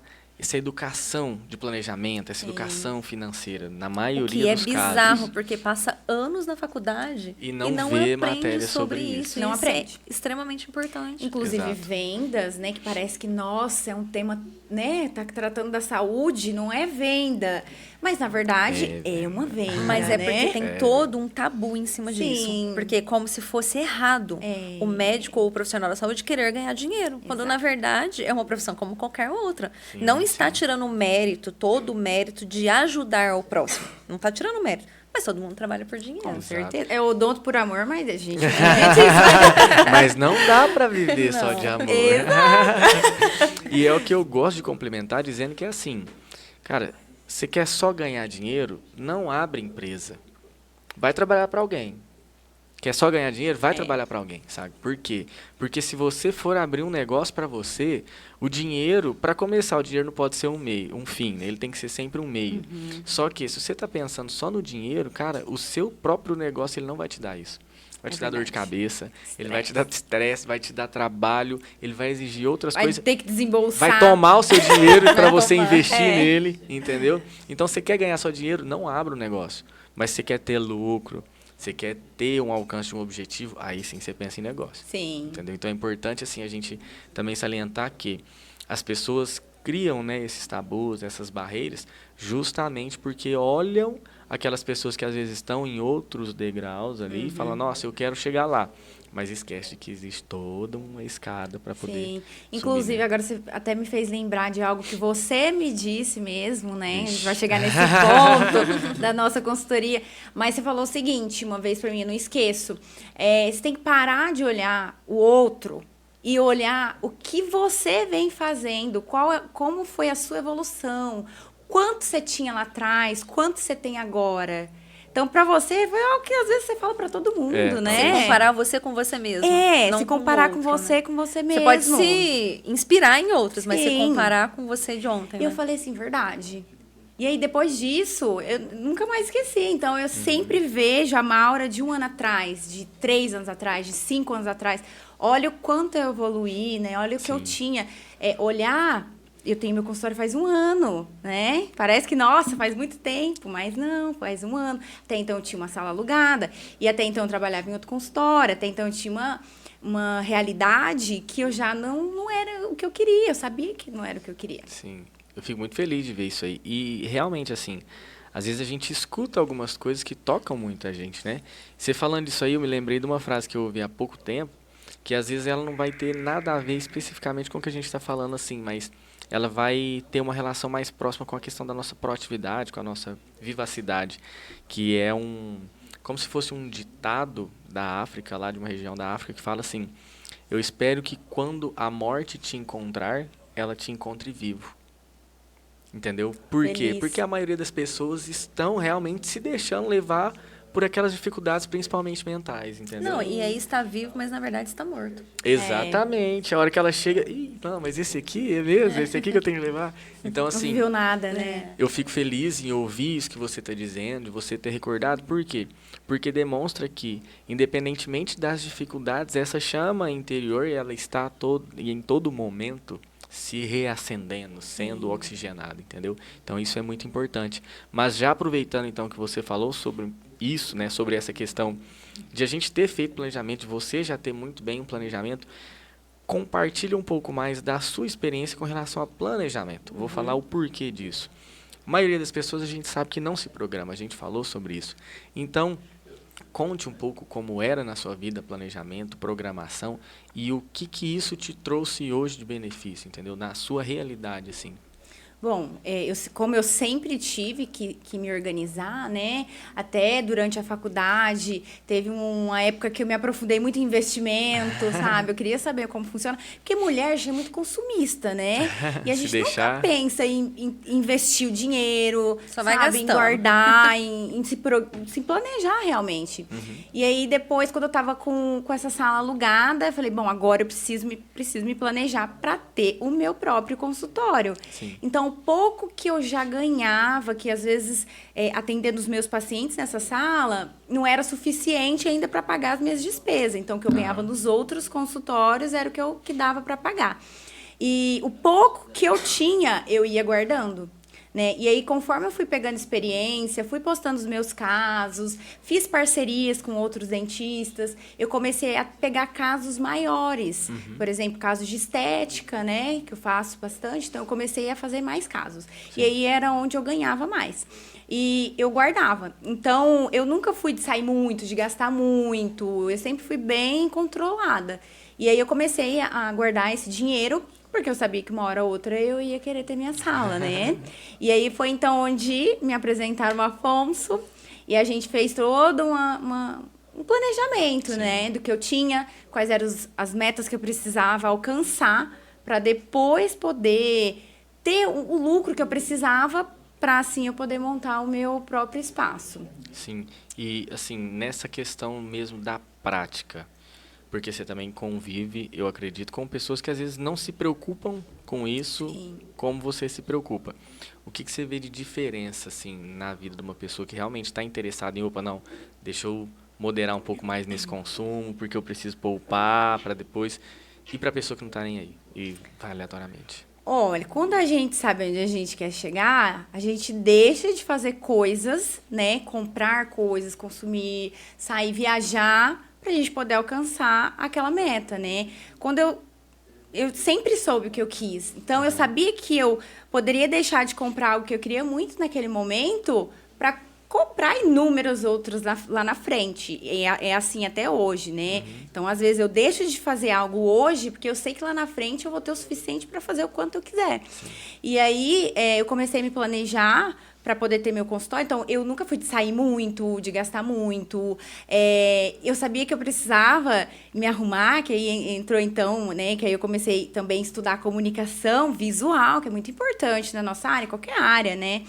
educação de planejamento, essa educação financeira, na maioria dos O que é bizarro, casos. porque passa anos na faculdade E não aprende vê matéria sobre isso. Não isso aprende. é extremamente importante. Inclusive, Exato. vendas, né? Que parece que, nossa, é um tema, né? Tá tratando da saúde, não é venda. Mas, na verdade, é uma venda, Mas é né? porque tem todo um tabu em cima disso. Sim. Porque é como se fosse errado o médico ou o profissional da saúde querer ganhar dinheiro. Quando, na verdade, é uma profissão como qualquer outra. Sim, não está tirando o mérito, todo o mérito de ajudar o próximo. Não está tirando o mérito. Mas todo mundo trabalha por dinheiro. Com Exato. certeza. É odonto por amor, mas a gente... Mas não dá para viver só de amor. E é o que eu gosto de complementar dizendo que é assim, cara, você quer só ganhar dinheiro? Não abre empresa. Vai trabalhar para alguém. Quer só ganhar dinheiro? Vai trabalhar para alguém, sabe? Por quê? Porque se você for abrir um negócio para você, o dinheiro, para começar, o dinheiro não pode ser um meio, um fim, né? Ele tem que ser sempre um meio. Só que se você está pensando só no dinheiro, cara, o seu próprio negócio ele não vai te dar isso. Vai te dar dor de cabeça, ele vai te dar estresse, vai te dar trabalho, ele vai exigir outras Vai coisas. ter que desembolsar. Vai tomar o seu dinheiro para você tomar. investir nele, entendeu? Então, você quer ganhar só dinheiro? Não abra o negócio. Mas você quer ter lucro, você quer ter um alcance de um objetivo, aí sim você pensa em negócio. Sim. Entendeu? Então, é importante assim, a gente também salientar que as pessoas criam, né, esses tabus, essas barreiras, justamente porque olham aquelas pessoas que às vezes estão em outros degraus ali e falam, nossa, eu quero chegar lá. Mas esquece que existe toda uma escada para poder Sim. Inclusive, subir, né? agora você até me fez lembrar de algo que você me disse mesmo, né? A gente vai chegar nesse ponto da nossa consultoria. Mas você falou o seguinte, uma vez para mim, eu não esqueço. Você tem que parar de olhar o outro e olhar o que você vem fazendo, como foi a sua evolução, quanto você tinha lá atrás, quanto você tem agora. Então, pra você, foi algo que às vezes você fala pra todo mundo, né? Se comparar você com você mesmo. não se com o comparar com outro, você, né? com você Você mesmo. pode se inspirar em outros, mas se Sim. comparar com você de ontem, E eu né? falei assim, verdade. E aí, depois disso, eu nunca mais esqueci. Então, eu sempre vejo a Maura de 1 ano atrás, de 3 anos atrás, de 5 anos atrás. Olha o quanto eu evoluí, né? Olha o que eu tinha. Olhar, eu tenho meu consultório faz 1 ano, né? Parece que, nossa, faz muito tempo, mas não, faz 1 ano. Até então, eu tinha uma sala alugada. E até então, eu trabalhava em outro consultório. Até então, eu tinha uma realidade que eu já não era o que eu queria. Eu sabia que não era o que eu queria. Sim. Eu fico muito feliz de ver isso aí. E realmente, assim, às vezes a gente escuta algumas coisas que tocam muito a gente, né? Você falando disso aí, eu me lembrei de uma frase que eu ouvi há pouco tempo, que às vezes ela não vai ter nada a ver especificamente com o que a gente está falando, assim, mas ela vai ter uma relação mais próxima com a questão da nossa proatividade, com a nossa vivacidade, que é como se fosse um ditado da África, lá de uma região da África, que fala assim: eu espero que quando a morte te encontrar, ela te encontre vivo. Entendeu? Por quê? Feliz. Porque a maioria das pessoas estão realmente se deixando levar por aquelas dificuldades, principalmente mentais, entendeu? Não, e aí está vivo, mas na verdade está morto. Exatamente. A hora que ela chega, ih, não, mas esse aqui é mesmo, esse aqui que eu tenho que levar. Então, Não assim, viveu nada, né? eu fico feliz em ouvir isso que você está dizendo, de você ter recordado. Por quê? Porque demonstra que, independentemente das dificuldades, essa chama interior, ela está em todo momento se reacendendo, sendo oxigenada, entendeu? Então, isso é muito importante. Mas já aproveitando, então, que você falou sobre isso, né, sobre essa questão de a gente ter feito planejamento, de você já ter muito bem um planejamento, compartilhe um pouco mais da sua experiência com relação a planejamento. Vou falar o porquê disso. A maioria das pessoas a gente sabe que não se programa, a gente falou sobre isso. Então, conte um pouco como era na sua vida planejamento, programação e o que isso te trouxe hoje de benefício, entendeu? Na sua realidade, assim. Bom, como eu sempre tive que me organizar, né? Até durante a faculdade, teve uma época que eu me aprofundei muito em investimento, sabe? Eu queria saber como funciona. Porque mulher já é muito consumista, né? E a gente nunca pensa em investir o dinheiro, só vai sabe? Em gastando. guardar, em se planejar realmente. E aí, depois, quando eu tava com essa sala alugada, eu falei, bom, agora eu preciso me planejar para ter o meu próprio consultório. Sim. Então, pouco que eu já ganhava, que às vezes atendendo os meus pacientes nessa sala, não era suficiente ainda para pagar as minhas despesas. Então, o que eu ganhava nos outros consultórios era o que dava para pagar. E o pouco que eu tinha, eu ia guardando. Né? E aí, conforme eu fui pegando experiência, fui postando os meus casos, fiz parcerias com outros dentistas, eu comecei a pegar casos maiores. Por exemplo, casos de estética, né? Que eu faço bastante, então eu comecei a fazer mais casos. Sim. E aí era onde eu ganhava mais. E eu guardava. Então, eu nunca fui de sair muito, de gastar muito, eu sempre fui bem controlada. E aí eu comecei a guardar esse dinheiro, porque eu sabia que uma hora ou outra eu ia querer ter minha sala, né? E aí foi então onde me apresentaram o Afonso e a gente fez todo um planejamento, né? Do que eu tinha, quais eram as metas que eu precisava alcançar para depois poder ter o lucro que eu precisava para assim eu poder montar o meu próprio espaço. Sim, e assim, nessa questão mesmo da prática, porque você também convive, eu acredito, com pessoas que às vezes não se preocupam com isso. Sim. Como você se preocupa. O que você vê de diferença assim, na vida de uma pessoa que realmente está interessada em, opa, não, deixa eu moderar um pouco mais nesse consumo, porque eu preciso poupar para depois, e para a pessoa que não está nem aí, e vai aleatoriamente? Olha, quando a gente sabe onde a gente quer chegar, a gente deixa de fazer coisas, né? Comprar coisas, consumir, sair, viajar, pra gente poder alcançar aquela meta, né? Quando eu sempre soube o que eu quis. Então, eu sabia que eu poderia deixar de comprar algo que eu queria muito naquele momento para comprar inúmeros outros lá na frente. É assim até hoje, né? Então, às vezes, eu deixo de fazer algo hoje porque eu sei que lá na frente eu vou ter o suficiente para fazer o quanto eu quiser. Sim. E aí, eu comecei a me planejar para poder ter meu consultório. Então, eu nunca fui de sair muito, de gastar muito. Eu sabia que eu precisava me arrumar, que aí entrou então, né? Que aí eu comecei também a estudar comunicação visual, que é muito importante na nossa área, qualquer área, né?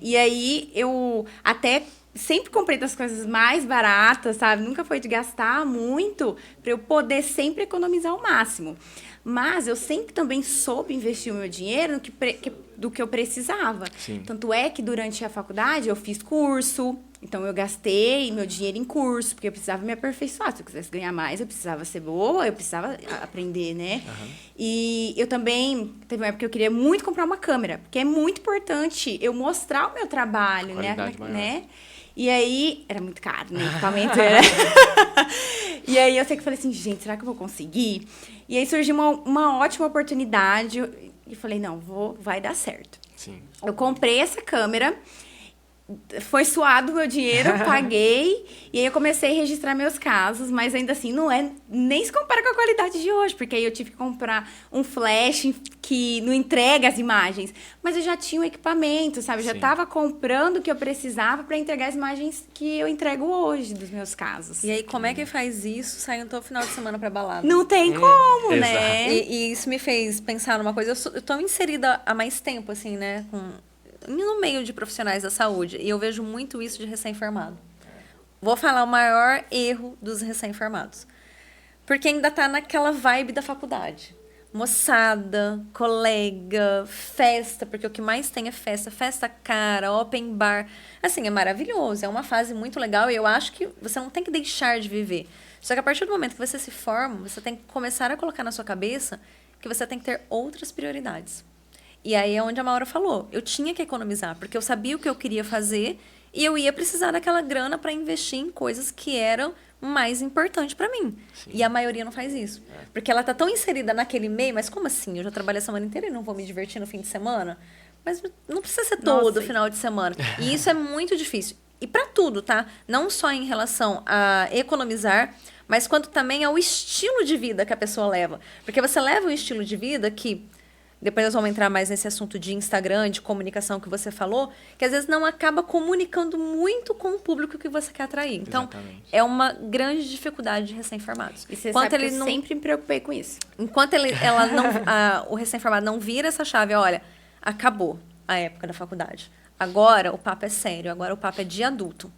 E aí, eu até sempre comprei das coisas mais baratas, sabe? Nunca foi de gastar muito, para eu poder sempre economizar o máximo. Mas eu sempre também soube investir o meu dinheiro do que eu precisava. Sim. Tanto é que durante a faculdade eu fiz curso, então eu gastei meu dinheiro em curso, porque eu precisava me aperfeiçoar. Se eu quisesse ganhar mais, eu precisava ser boa, eu precisava aprender, né? E eu também, teve uma época que eu queria muito comprar uma câmera, porque é muito importante eu mostrar o meu trabalho, Qualidade maior. né? E aí, era muito caro, né? O equipamento era... E aí eu sei que eu falei assim, gente, será que eu vou conseguir? E aí surgiu uma ótima oportunidade e falei, não, vai dar certo. Sim. Eu comprei essa câmera, foi suado o meu dinheiro, eu paguei, e aí eu comecei a registrar meus casos, mas ainda assim nem se compara com a qualidade de hoje, porque aí eu tive que comprar um flash que não entrega as imagens, mas eu já tinha o equipamento, sabe? Eu já Sim. estava comprando o que eu precisava para entregar as imagens que eu entrego hoje dos meus casos. E aí, como é que faz isso saindo todo final de semana pra balada? Não tem como, exato. né? E isso me fez pensar numa coisa. Eu tô inserida há mais tempo, assim, né? No meio de profissionais da saúde. E eu vejo muito isso de recém-formado. Vou falar o maior erro dos recém-formados. Porque ainda tá naquela vibe da faculdade. Moçada, colega, festa, porque o que mais tem é festa. Festa cara, open bar. Assim, é maravilhoso. É uma fase muito legal e eu acho que você não tem que deixar de viver. Só que a partir do momento que você se forma, você tem que começar a colocar na sua cabeça que você tem que ter outras prioridades. E aí é onde a Maura falou. Eu tinha que economizar, porque eu sabia o que eu queria fazer e eu ia precisar daquela grana para investir em coisas que eram mais importantes para mim. Sim. E a maioria não faz isso. Porque ela tá tão inserida naquele meio, mas como assim? Eu já trabalhei a semana inteira e não vou me divertir no fim de semana? Mas não precisa ser todo Nossa. final de semana. E isso é muito difícil. E para tudo, tá? Não só em relação a economizar, mas quanto também ao estilo de vida que a pessoa leva. Porque você leva um estilo de vida que... Depois nós vamos entrar mais nesse assunto de Instagram, de comunicação que você falou, que às vezes não acaba comunicando muito com o público que você quer atrair. Então, Exatamente. é uma grande dificuldade de recém-formados. E você sabe que eu sempre me preocupei com isso. Enquanto o recém-formado não vira essa chave, olha, acabou a época da faculdade. Agora o papo é sério, agora o papo é de adulto.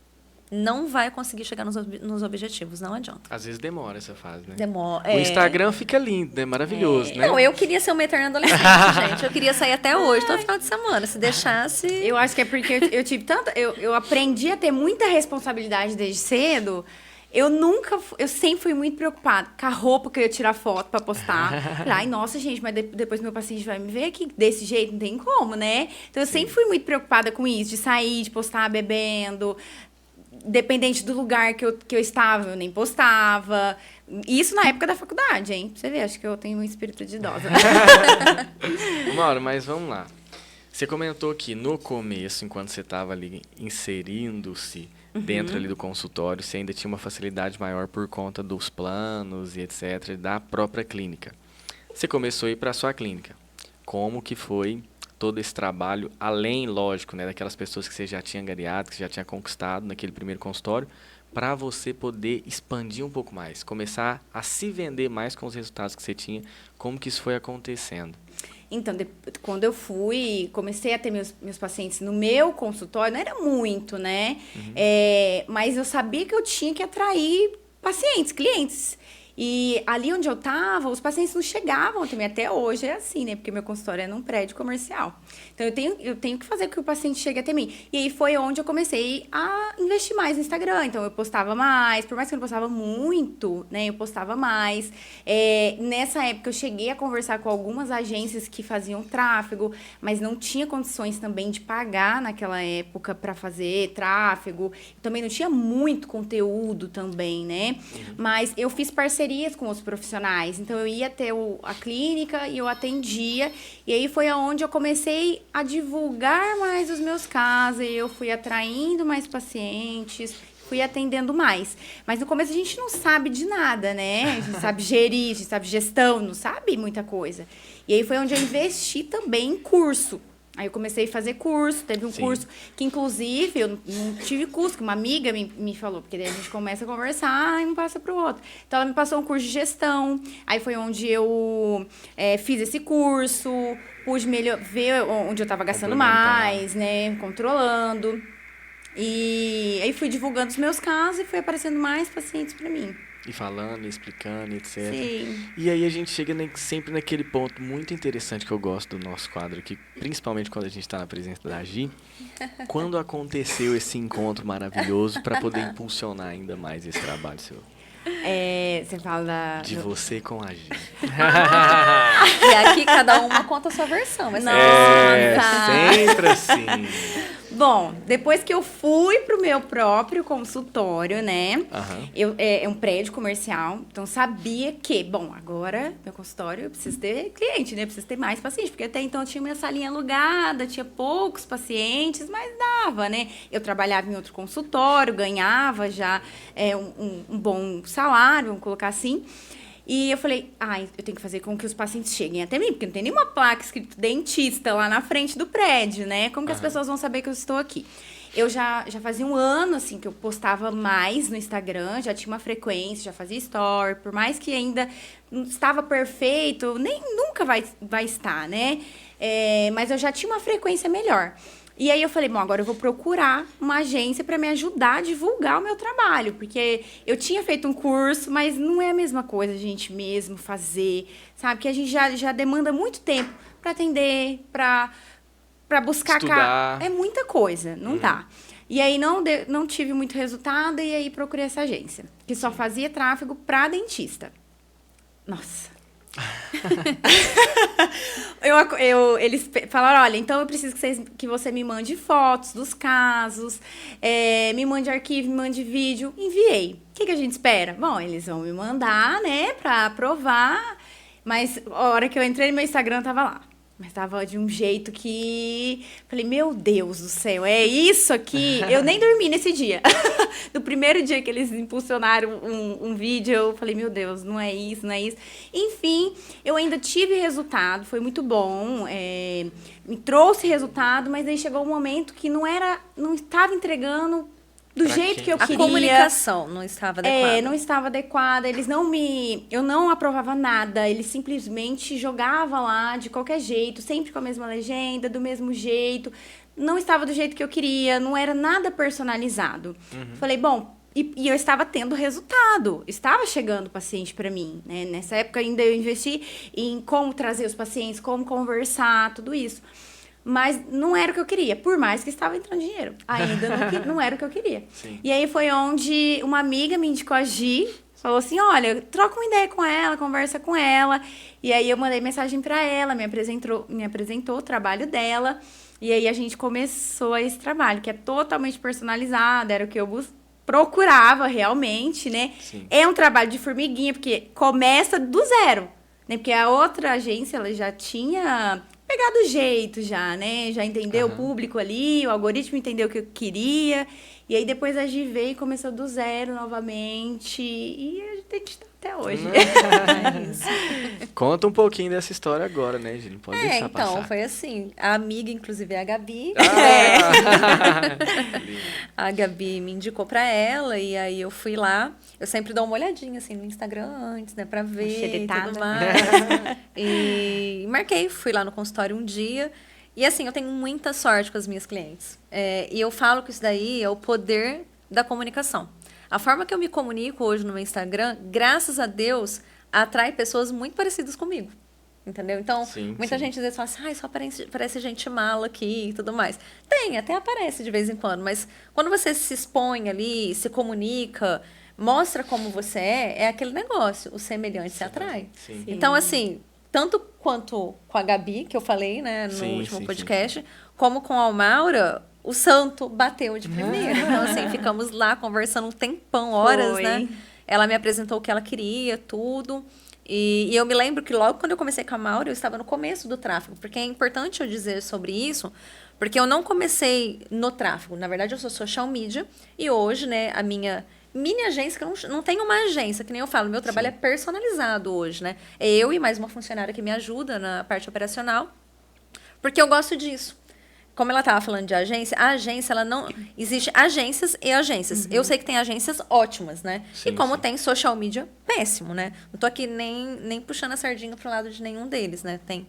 Não vai conseguir chegar nos objetivos, não adianta. Às vezes demora essa fase, né? Demora. O Instagram fica lindo, né? Maravilhoso, né? Não, eu queria ser uma eterna adolescente, gente. Eu queria sair até hoje, todo final de semana. Se deixasse... Eu acho que é porque eu tive tanta... Eu aprendi a ter muita responsabilidade desde cedo. Eu sempre fui muito preocupada com a roupa que eu ia tirar foto pra postar. Falei, ai, nossa, gente, mas depois meu paciente vai me ver aqui desse jeito, não tem como, né? Então, eu sempre fui muito preocupada com isso, de sair, de postar bebendo... Dependente do lugar que eu estava, eu nem postava. Isso na época da faculdade, hein? Pra você ver, acho que eu tenho um espírito de idosa. Mauro, mas vamos lá. Você comentou que no começo, enquanto você estava ali inserindo-se dentro ali do consultório, você ainda tinha uma facilidade maior por conta dos planos e etc., da própria clínica. Você começou a ir para a sua clínica. Como que foi todo esse trabalho, além, lógico, né, daquelas pessoas que você já tinha angariado, que você já tinha conquistado naquele primeiro consultório, para você poder expandir um pouco mais, começar a se vender mais com os resultados que você tinha, como que isso foi acontecendo? Então, quando eu comecei a ter meus pacientes no meu consultório, não era muito, né? Mas eu sabia que eu tinha que atrair pacientes, clientes. E ali onde eu tava, os pacientes não chegavam também. Até hoje é assim, né? Porque meu consultório é num prédio comercial. Então, eu tenho que fazer com que o paciente chegue até mim. E aí foi onde eu comecei a investir mais no Instagram. Então, eu postava mais. Por mais que eu não postava muito, né? Eu postava mais. Nessa época, eu cheguei a conversar com algumas agências que faziam tráfego, mas não tinha condições também de pagar naquela época para fazer tráfego. Também não tinha muito conteúdo também, né? Mas eu fiz parcerias com os profissionais. Então, eu ia até a clínica e eu atendia. E aí foi aonde eu comecei a divulgar mais os meus casos. E eu fui atraindo mais pacientes, fui atendendo mais. Mas no começo a gente não sabe de nada, né? A gente sabe gerir, a gente sabe gestão, não sabe muita coisa. E aí foi onde eu investi também em curso. Aí eu comecei a fazer curso, teve um curso que, inclusive, eu não tive curso, que uma amiga me falou, porque daí a gente começa a conversar e um passa para o outro. Então, ela me passou um curso de gestão, aí foi onde eu fiz esse curso, pude ver onde eu estava gastando mais, né, controlando. E aí fui divulgando os meus casos e foi aparecendo mais pacientes para mim. E falando, e explicando, etc. Sim. E aí a gente chega sempre naquele ponto muito interessante que eu gosto do nosso quadro aqui, principalmente quando a gente está na presença da Gi. Quando aconteceu esse encontro maravilhoso para poder impulsionar ainda mais esse trabalho seu? Você fala De você com a Gi. E aqui cada uma conta a sua versão. Mas Sempre assim. Bom, depois que eu fui pro meu próprio consultório, né? Aham. É um prédio comercial, então sabia que, bom, agora meu consultório eu preciso ter cliente, né? Eu preciso ter mais pacientes, porque até então eu tinha minha salinha alugada, tinha poucos pacientes, mas dava, né? Eu trabalhava em outro consultório, ganhava já um bom salário, vamos colocar assim. E eu falei, eu tenho que fazer com que os pacientes cheguem até mim, porque não tem nenhuma placa escrito dentista lá na frente do prédio, né? Como que as pessoas vão saber que eu estou aqui? Eu já fazia um ano, assim, que eu postava mais no Instagram, já tinha uma frequência, já fazia story, por mais que ainda não estava perfeito, nem nunca vai estar, né? Mas eu já tinha uma frequência melhor. E aí eu falei, bom, agora eu vou procurar uma agência para me ajudar a divulgar o meu trabalho, porque eu tinha feito um curso, mas não é a mesma coisa a gente mesmo fazer, sabe? Que a gente já demanda muito tempo para atender, para buscar Estudar. É muita coisa, não dá. E aí não tive muito resultado e aí procurei essa agência, que só fazia tráfego para dentista. Nossa. Eles falaram, olha, então eu preciso que você me mande fotos dos casos, me mande arquivo, me mande vídeo. Enviei. O que a gente espera? Bom, eles vão me mandar, né, pra aprovar, mas a hora que eu entrei no meu Instagram, tava lá. Mas tava de um jeito que... Falei, meu Deus do céu, é isso aqui? Eu nem dormi nesse dia. No primeiro dia que eles impulsionaram um vídeo, eu falei, meu Deus, não é isso, não é isso. Enfim, eu ainda tive resultado, foi muito bom. Me trouxe resultado, mas aí chegou um momento que não estava entregando do jeito que eu queria. A comunicação não estava adequada. Não estava adequada. Eu não aprovava nada. Eles simplesmente jogavam lá de qualquer jeito, sempre com a mesma legenda, do mesmo jeito. Não estava do jeito que eu queria, não era nada personalizado. Falei, bom, e eu estava tendo resultado. Estava chegando paciente para mim, né? Nessa época ainda eu investi em como trazer os pacientes, como conversar, tudo isso. Mas não era o que eu queria, por mais que estava entrando dinheiro. Ainda não era o que eu queria. Sim. E aí foi onde uma amiga me indicou a Gi, falou assim, olha, troca uma ideia com ela, conversa com ela. E aí eu mandei mensagem para ela, me apresentou o trabalho dela. E aí a gente começou esse trabalho, que é totalmente personalizado, era o que eu procurava realmente, né? Sim. É um trabalho de formiguinha, porque começa do zero, né? Porque a outra agência, ela já tinha... pegado o jeito já, né? Já entendeu o público ali, o algoritmo entendeu o que eu queria. E aí depois a Gi veio e começou do zero novamente. E a gente está até hoje. É isso. Conta um pouquinho dessa história agora, né, Gi? Não pode deixar então, passar. foi assim. A amiga, inclusive, é a Gabi. Lindo. A Gabi me indicou pra ela e aí eu fui lá. Eu sempre dou uma olhadinha, assim, no Instagram antes, né? Pra ver e Xeretada. tudo mais. E marquei, fui lá no consultório um dia. E assim, eu tenho muita sorte com as minhas clientes. E eu falo que isso daí é o poder da comunicação. A forma que eu me comunico hoje no meu Instagram, graças a Deus, atrai pessoas muito parecidas comigo. Entendeu? Então, Sim, muita sim. gente às vezes fala assim, só parece gente mala aqui e tudo mais. Até aparece de vez em quando, mas quando você se expõe ali, se comunica, mostra como você é aquele negócio, o semelhante se atrai. Sim. Então, assim, tanto quanto com a Gabi, que eu falei, né, no Sim, último sim, podcast, como com a Almaura, o santo bateu de primeira. Então, assim, ficamos lá conversando um tempão, horas, Foi. né? Ela me apresentou o que ela queria, tudo. E eu me lembro que logo quando eu comecei com a Maura, eu estava no começo do tráfego, porque é importante eu dizer sobre isso, porque eu não comecei no tráfego. Na verdade, eu sou social media e hoje, né, a minha mini agência, que eu não tenho uma agência, que nem eu falo, meu trabalho é personalizado hoje, né? É eu e mais uma funcionária que me ajuda na parte operacional, porque eu gosto disso. Como ela estava falando de agência, a agência, ela não... Existe agências e agências. Eu sei que tem agências ótimas, né? Sim, e como sim. tem social media, péssimo, né? Não tô aqui nem puxando a sardinha pro lado de nenhum deles, né? Tem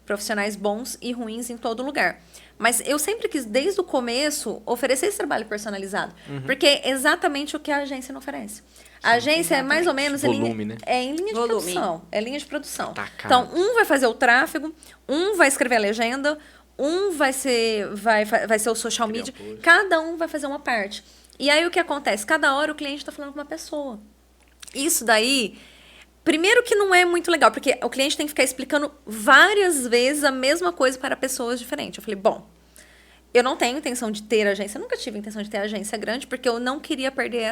profissionais bons e ruins em todo lugar. Mas eu sempre quis, desde o começo, oferecer esse trabalho personalizado. Porque é exatamente o que a agência não oferece. A agência é mais ou menos Volume, né? em linha de Volume. produção. É linha de produção. Atacado. Então, um vai fazer o tráfego, um vai escrever a legenda, um vai ser o social Criar media. um post. Cada um vai fazer uma parte. E aí o que acontece? Cada hora o cliente está falando com uma pessoa. Isso daí, primeiro que não é muito legal, porque o cliente tem que ficar explicando várias vezes a mesma coisa para pessoas diferentes. Eu falei, bom, eu não tenho intenção de ter agência, eu nunca tive intenção de ter agência grande, porque eu não queria perder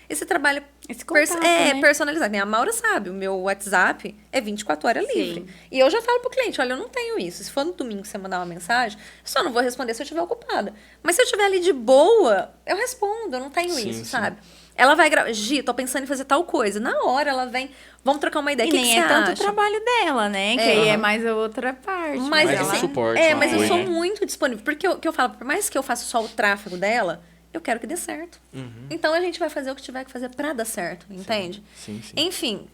esse trabalho Esse contato, né? personalizado. A Maura sabe, o meu WhatsApp é 24 horas livre. Sim. E eu já falo pro cliente, olha, eu não tenho isso. Se for no domingo você mandar uma mensagem, eu só não vou responder se eu estiver ocupada. Mas se eu estiver ali de boa, eu respondo, eu não tenho Sim, isso, sim. sabe? Ela vai gravar, Gi, tô pensando em fazer tal coisa. Na hora ela vem, vamos trocar uma ideia. E O que nem que é você tanto o acha? trabalho dela, né? Que aí é mais a outra parte. Mas, Mais um assim, suporte, um mas eu apoio, sou né? muito disponível. Porque o que eu falo, por mais que eu faça só o tráfego dela, eu quero que dê certo. Então a gente vai fazer o que tiver que fazer pra dar certo, entende? Sim, sim. Enfim,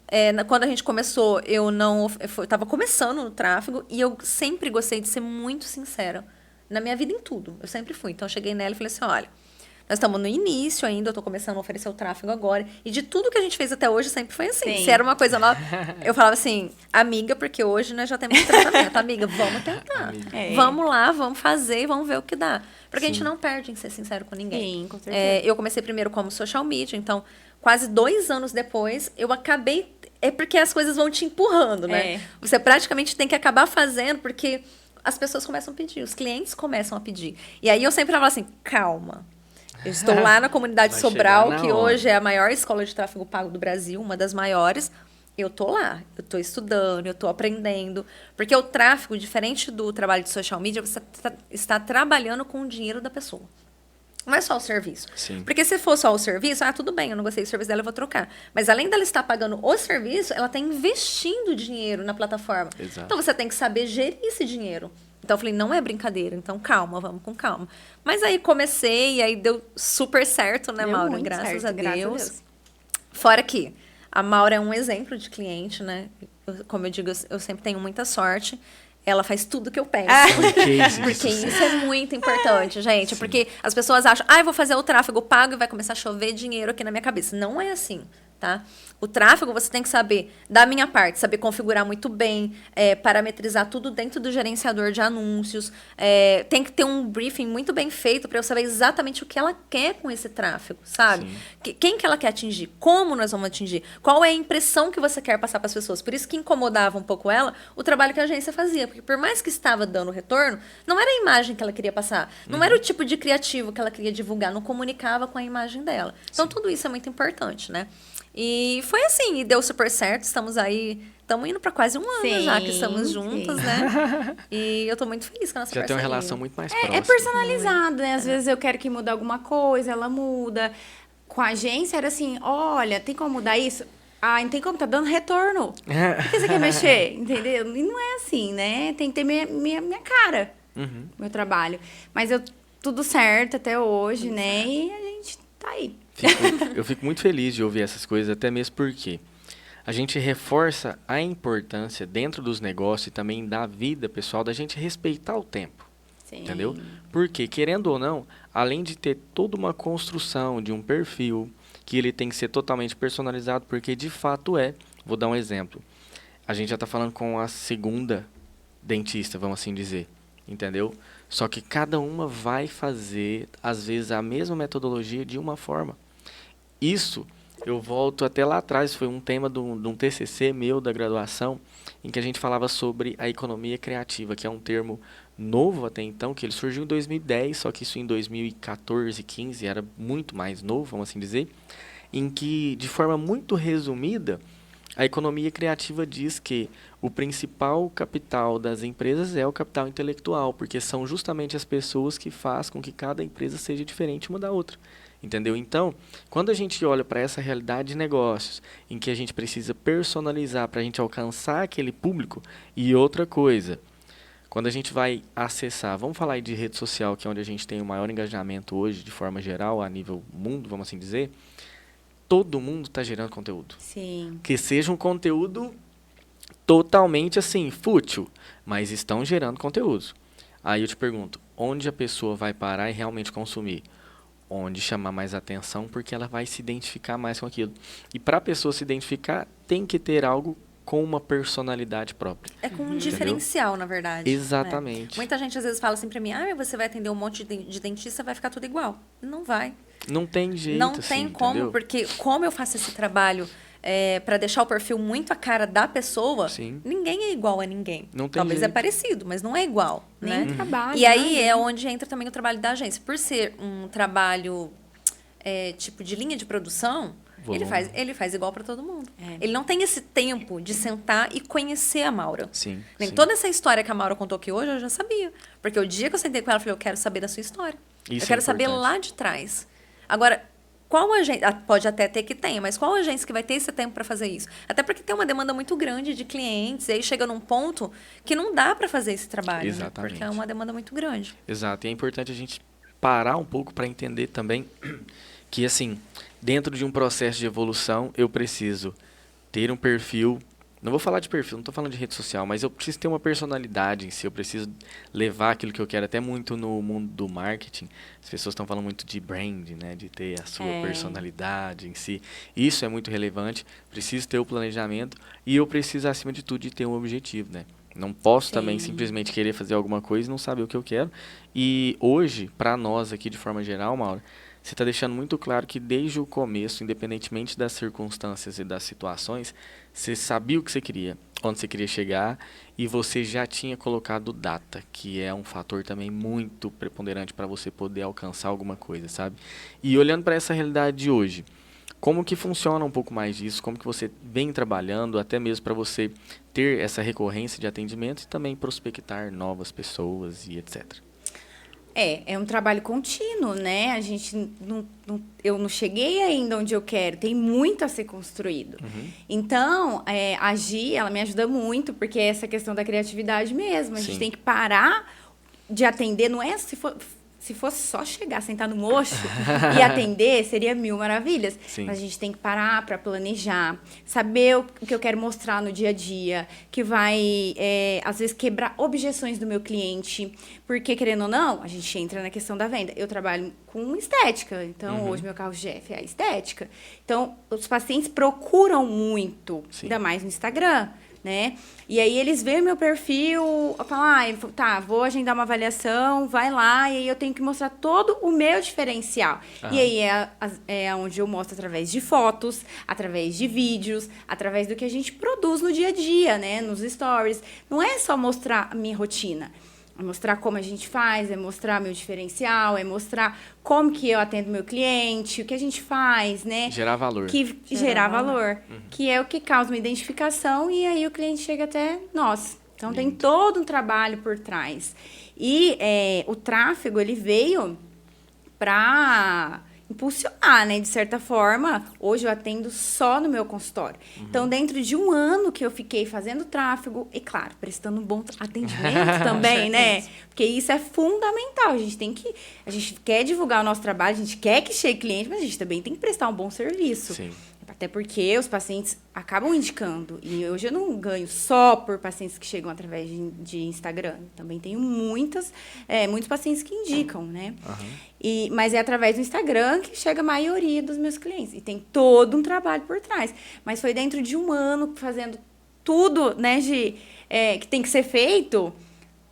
quando a gente começou, eu tava começando no tráfego e eu sempre gostei de ser muito sincera na minha vida em tudo. Eu sempre fui. Então eu cheguei nela e falei assim, olha, nós estamos no início ainda, eu tô começando a oferecer o tráfego agora. E de tudo que a gente fez até hoje, sempre foi assim. Sim. Se era uma coisa nova, eu falava assim, amiga, porque hoje nós já temos tratamento. Amiga, vamos tentar. Amiga. É. Vamos lá, vamos fazer e vamos ver o que dá. Porque a gente Sim. não perde em ser sincero com ninguém. Sim, com certeza. Eu comecei primeiro como social media, então, quase 2 anos depois, eu acabei... É porque as coisas vão te empurrando, né? É. Você praticamente tem que acabar fazendo, porque as pessoas começam a pedir, os clientes começam a pedir. E aí eu sempre falava assim, calma. Eu estou lá na comunidade Vai Sobral, chegar na que hora. hoje é a maior escola de tráfego pago do Brasil, uma das maiores. Eu tô lá, eu tô estudando, eu tô aprendendo. Porque o tráfego, diferente do trabalho de social media, você está trabalhando com o dinheiro da pessoa. Não é só o serviço. Sim. Porque se for só o serviço, tudo bem, eu não gostei do serviço dela, eu vou trocar. Mas além dela estar pagando o serviço, ela está investindo dinheiro na plataforma. Exato. Então você tem que saber gerir esse dinheiro. Então eu falei, não é brincadeira, então calma, vamos com calma. Mas aí comecei, e aí deu super certo, né, Deu Maura? muito Graças certo, a graças a Deus. Deus. Fora que a Maura é um exemplo de cliente, né? Como eu digo, eu sempre tenho muita sorte. Ela faz tudo que eu peço. Um case de Porque sucesso. isso é muito importante, gente. Porque as pessoas acham, eu vou fazer o tráfego pago e vai começar a chover dinheiro aqui na minha cabeça. Não é assim, tá? O tráfego você tem que saber, da minha parte, saber configurar muito bem, parametrizar tudo dentro do gerenciador de anúncios. Tem que ter um briefing muito bem feito para eu saber exatamente o que ela quer com esse tráfego, sabe? Quem que ela quer atingir? Como nós vamos atingir? Qual é a impressão que você quer passar para as pessoas? Por isso que incomodava um pouco ela o trabalho que a agência fazia. Porque por mais que estava dando retorno, não era a imagem que ela queria passar. Não era o tipo de criativo que ela queria divulgar. Não comunicava com a imagem dela. Então, tudo isso é muito importante, né? E foi assim, e deu super certo. Estamos aí, estamos indo para quase 1 ano já que estamos juntas, né? E eu tô muito feliz com a nossa Já tem uma parceria. relação muito mais próxima. É personalizado, né? Às vezes eu quero que mude alguma coisa, ela muda. Com a agência era assim, olha, tem como mudar isso? Não tem como, tá dando retorno. Por que você quer mexer? Entendeu? E não é assim, né? Tem que ter minha cara, meu trabalho. Mas tudo certo até hoje, né? E a gente tá aí. Eu fico muito feliz de ouvir essas coisas, até mesmo porque a gente reforça a importância dentro dos negócios e também da vida pessoal da gente respeitar o tempo. Sim. Entendeu? Porque, querendo ou não, além de ter toda uma construção de um perfil, que ele tem que ser totalmente personalizado, porque de fato vou dar um exemplo. A gente já está falando com a segunda dentista, vamos assim dizer. Entendeu? Só que cada uma vai fazer, às vezes, a mesma metodologia de uma forma. Isso, eu volto até lá atrás, foi um tema de um TCC meu da graduação, em que a gente falava sobre a economia criativa, que é um termo novo até então, que ele surgiu em 2010, só que isso em 2014, 15 era muito mais novo, vamos assim dizer, em que, de forma muito resumida, a economia criativa diz que o principal capital das empresas é o capital intelectual, porque são justamente as pessoas que fazem com que cada empresa seja diferente uma da outra. Entendeu? Então, quando a gente olha para essa realidade de negócios, em que a gente precisa personalizar para a gente alcançar aquele público, e outra coisa, quando a gente vai acessar, vamos falar aí de rede social, que é onde a gente tem o maior engajamento hoje, de forma geral, a nível mundo, vamos assim dizer, todo mundo está gerando conteúdo. Sim. Que seja um conteúdo totalmente assim, fútil, mas estão gerando conteúdo. Aí eu te pergunto, onde a pessoa vai parar e realmente consumir? Onde chamar mais atenção, porque ela vai se identificar mais com aquilo. E para a pessoa se identificar, tem que ter algo com uma personalidade própria. É com um diferencial, na verdade. Exatamente. Né? Muita gente às vezes fala assim pra mim, você vai atender um monte de dentista, vai ficar tudo igual. Não vai. Não tem jeito, Não assim, tem como, entendeu? porque como eu faço esse trabalho para deixar o perfil muito a cara da pessoa, Sim. ninguém é igual a ninguém. Não tem Talvez jeito. é parecido, mas não é igual. Nem né? trabalho. E aí né? é onde entra também o trabalho da agência. Por ser um trabalho tipo de linha de produção, ele faz igual para todo mundo. Ele não tem esse tempo de sentar e conhecer a Maura. Sim, Nem sim. toda essa história que a Maura contou aqui hoje, eu já sabia. Porque o dia que eu sentei com ela, eu falei, eu quero saber da sua história. Isso eu quero é saber importante. lá de trás. Agora, qual agência... Pode até ter que tenha, mas qual agência que vai ter esse tempo para fazer isso? Até porque tem uma demanda muito grande de clientes, e aí chega num ponto que não dá para fazer esse trabalho. Exatamente. Né? Porque é uma demanda muito grande. Exato. E é importante a gente parar um pouco para entender também que, assim, dentro de um processo de evolução, eu preciso ter um perfil. Não vou falar de perfil, não estou falando de rede social, mas eu preciso ter uma personalidade em si. Eu preciso levar aquilo que eu quero, até muito no mundo do marketing. As pessoas estão falando muito de brand, né? De ter a sua personalidade em si. Isso é muito relevante. Preciso ter o planejamento e eu preciso, acima de tudo, de ter um objetivo, né? Não posso também simplesmente querer fazer alguma coisa e não saber o que eu quero. E hoje, para nós aqui de forma geral, Maura, você está deixando muito claro que desde o começo, independentemente das circunstâncias e das situações, você sabia o que você queria, onde você queria chegar, e você já tinha colocado data, que é um fator também muito preponderante para você poder alcançar alguma coisa, sabe? E olhando para essa realidade de hoje, como que funciona um pouco mais disso? Como que você vem trabalhando, até mesmo para você ter essa recorrência de atendimento e também prospectar novas pessoas e etc. É um trabalho contínuo, né? A gente eu não cheguei ainda onde eu quero, tem muito a ser construído. Então, a Gi, ela me ajuda muito, porque é essa questão da criatividade mesmo. A gente tem que parar de atender, não é se fosse só chegar, sentar no mocho e atender, seria mil maravilhas. Sim. Mas a gente tem que parar para planejar, saber o que eu quero mostrar no dia a dia, que vai, às vezes, quebrar objeções do meu cliente. Porque, querendo ou não, a gente entra na questão da venda. Eu trabalho com estética, então hoje meu carro-chefe é a estética. Então, os pacientes procuram muito, ainda mais no Instagram, né? E aí eles veem meu perfil, falam, vou agendar uma avaliação, vai lá, e aí eu tenho que mostrar todo o meu diferencial. E aí é onde eu mostro através de fotos, através de vídeos, através do que a gente produz no dia a dia, né? Nos stories. Não é só mostrar a minha rotina. É mostrar como a gente faz, é mostrar meu diferencial, é mostrar como que eu atendo meu cliente, o que a gente faz, né? Gerar valor. Gerar valor. Que é o que causa uma identificação e aí o cliente chega até nós. Então, tem todo um trabalho por trás. E o tráfego, ele veio para impulsionar, né? De certa forma, hoje eu atendo só no meu consultório. Então, dentro de um ano que eu fiquei fazendo tráfego, e claro, prestando um bom atendimento também, né? Porque isso é fundamental. A gente quer divulgar o nosso trabalho, a gente quer que chegue cliente, mas a gente também tem que prestar um bom serviço. Sim. Até porque os pacientes acabam indicando. E hoje eu não ganho só por pacientes que chegam através de Instagram. Também tenho muitos pacientes que indicam, né? Mas é através do Instagram que chega a maioria dos meus clientes. E tem todo um trabalho por trás. Mas foi dentro de um ano, fazendo tudo, né, que tem que ser feito,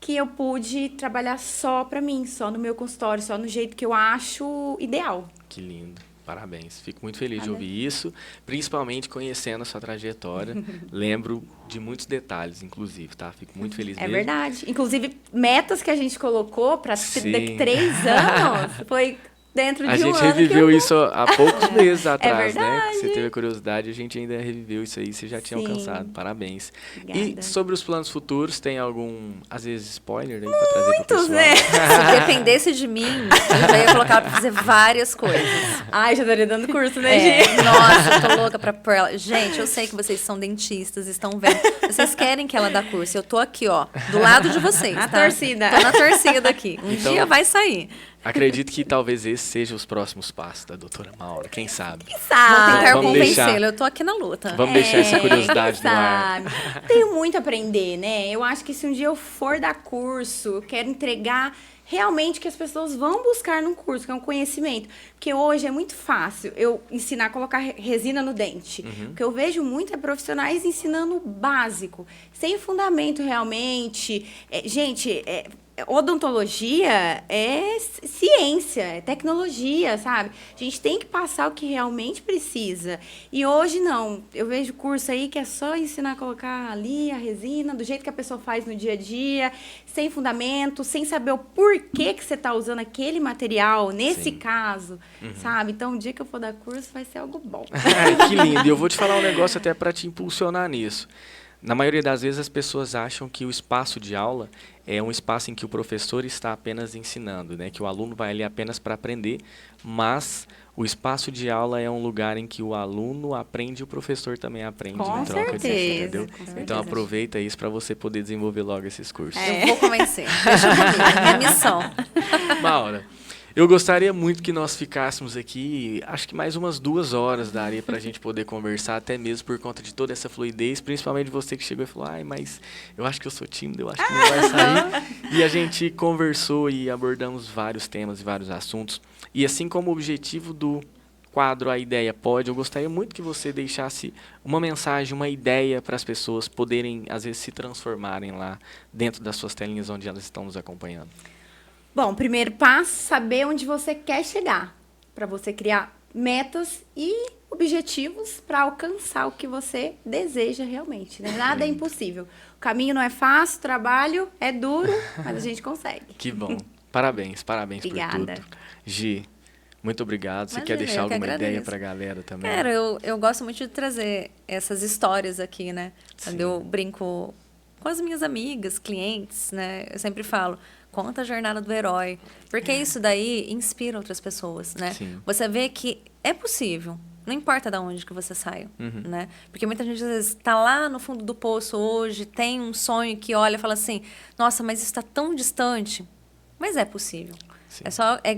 que eu pude trabalhar só para mim, só no meu consultório, só no jeito que eu acho ideal. Que lindo. Parabéns. Fico muito feliz de ouvir isso, principalmente conhecendo a sua trajetória. Lembro de muitos detalhes, inclusive, tá? Fico muito feliz mesmo. É verdade. Inclusive, metas que a gente colocou para daqui 3 anos foi dentro de um ano. A gente reviveu isso há poucos meses atrás, né? verdade. Que você teve a curiosidade, a gente ainda reviveu isso aí, você já tinha alcançado. Parabéns. Obrigada. E sobre os planos futuros, tem algum, às vezes, spoiler aí para trazer para o pessoal? né? Se dependesse de mim, eu já ia colocar pra fazer várias coisas. Ai, já estaria dando curso, né, gente? Nossa, eu tô louca pra pôr ela. Gente, eu sei que vocês são dentistas, estão vendo. Vocês querem que ela dê curso. Eu tô aqui, ó, do lado de vocês, Na tá? torcida. Tô na torcida aqui. Um Então- dia vai sair. Acredito que talvez esses sejam os próximos passos da doutora Maura, quem sabe? Vou Sabe? tentar Vamos deixar. convencê-lo, eu tô aqui na luta. Vamos deixar essa curiosidade no ar. sabe? Tenho muito a aprender, né? Eu acho que se um dia eu for dar curso, eu quero entregar realmente que as pessoas vão buscar num curso, que é um conhecimento. Porque hoje é muito fácil eu ensinar a colocar resina no dente. O que eu vejo muito é profissionais ensinando o básico, sem fundamento realmente. Gente, odontologia é ciência, é tecnologia, sabe? A gente tem que passar o que realmente precisa. E hoje não. Eu vejo curso aí que é só ensinar a colocar ali a resina, do jeito que a pessoa faz no dia a dia, sem fundamento, sem saber o porquê que você está usando aquele material, nesse Sim. caso, sabe? Então, o dia que eu for dar curso vai ser algo bom. Ai, que lindo. E eu vou te falar um negócio até para te impulsionar nisso. Na maioria das vezes as pessoas acham que o espaço de aula é um espaço em que o professor está apenas ensinando, né? Que o aluno vai ali apenas para aprender, mas o espaço de aula é um lugar em que o aluno aprende e o professor também aprende Com em troca disso, certeza, entendeu? com certeza. Então aproveita isso para você poder desenvolver logo esses cursos. Eu vou convencer. Deixa comigo, é minha missão. Maura, eu gostaria muito que nós ficássemos aqui, acho que mais umas 2 horas daria para a gente poder conversar, até mesmo por conta de toda essa fluidez, principalmente você que chegou e falou, ai, mas eu acho que eu sou tímido, eu acho que não vai sair. E a gente conversou e abordamos vários temas e vários assuntos. E assim como o objetivo do quadro A Ideia Pode, eu gostaria muito que você deixasse uma mensagem, uma ideia para as pessoas poderem, às vezes, se transformarem lá dentro das suas telinhas onde elas estão nos acompanhando. Bom, primeiro passo, saber onde você quer chegar, para você criar metas e objetivos para alcançar o que você deseja realmente, né? Nada é impossível. O caminho não é fácil, o trabalho é duro, mas a gente consegue. Que bom. Parabéns Obrigada. por tudo. Gi, muito obrigado. Você Imagina, quer deixar eu que alguma ideia agradeço. para a galera também? Cara, eu gosto muito de trazer essas histórias aqui, né? Quando Sim. eu brinco com as minhas amigas, clientes, né? Eu sempre falo, conta a jornada do herói. Porque isso daí inspira outras pessoas, né? Sim. Você vê que é possível. Não importa de onde que você saiu, né? Porque muita gente, às vezes, está lá no fundo do poço hoje, tem um sonho que olha e fala assim, nossa, mas isso está tão distante. Mas é possível. Sim.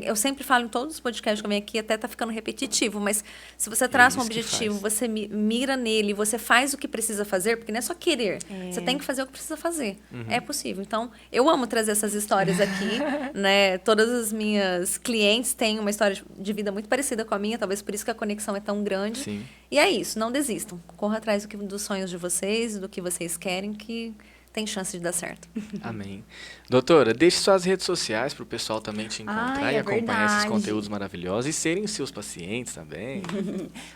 Eu sempre falo em todos os podcasts que eu venho aqui, até tá ficando repetitivo, mas se você traça um isso que objetivo, faz. você mira nele, você faz o que precisa fazer, porque não é só querer, você tem que fazer o que precisa fazer. É possível. Então, eu amo trazer essas histórias aqui, né? Todas as minhas clientes têm uma história de vida muito parecida com a minha, talvez por isso que a conexão é tão grande. Sim. E é isso, não desistam. Corra atrás dos sonhos de vocês, do que vocês querem, que tem chance de dar certo. Amém. Doutora, deixe suas redes sociais para o pessoal também te encontrar Ai, e é acompanhar esses verdade. conteúdos maravilhosos e serem seus pacientes também.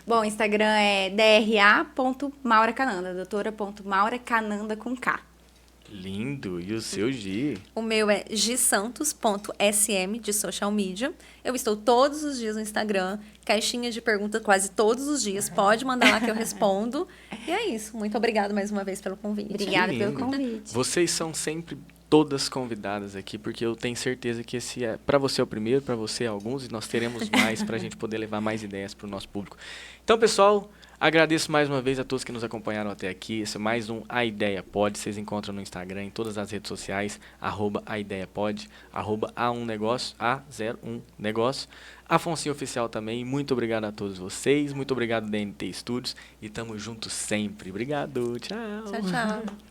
Bom, Instagram é dra.mauracananda, doutora.mauracananda com K. Lindo. E o seu Gi? O meu é gisantos.sm, de social media. Eu estou todos os dias no Instagram, caixinha de perguntas quase todos os dias. Pode mandar lá que eu respondo. E é isso. Muito obrigada mais uma vez pelo convite. Obrigada Que pelo lindo. convite. Vocês são sempre todas convidadas aqui, porque eu tenho certeza que esse é para você é o primeiro, para você é alguns, e nós teremos mais para a gente poder levar mais ideias para o nosso público. Então, pessoal, agradeço mais uma vez a todos que nos acompanharam até aqui. Esse é mais um A Ideia Pode. Vocês encontram no Instagram, em todas as redes sociais, @aideiapod, @A1negócio, A01negócio. Afonso Oficial também. Muito obrigado a todos vocês. Muito obrigado, DNT Studios. E tamo junto sempre. Obrigado. Tchau. Tchau, tchau.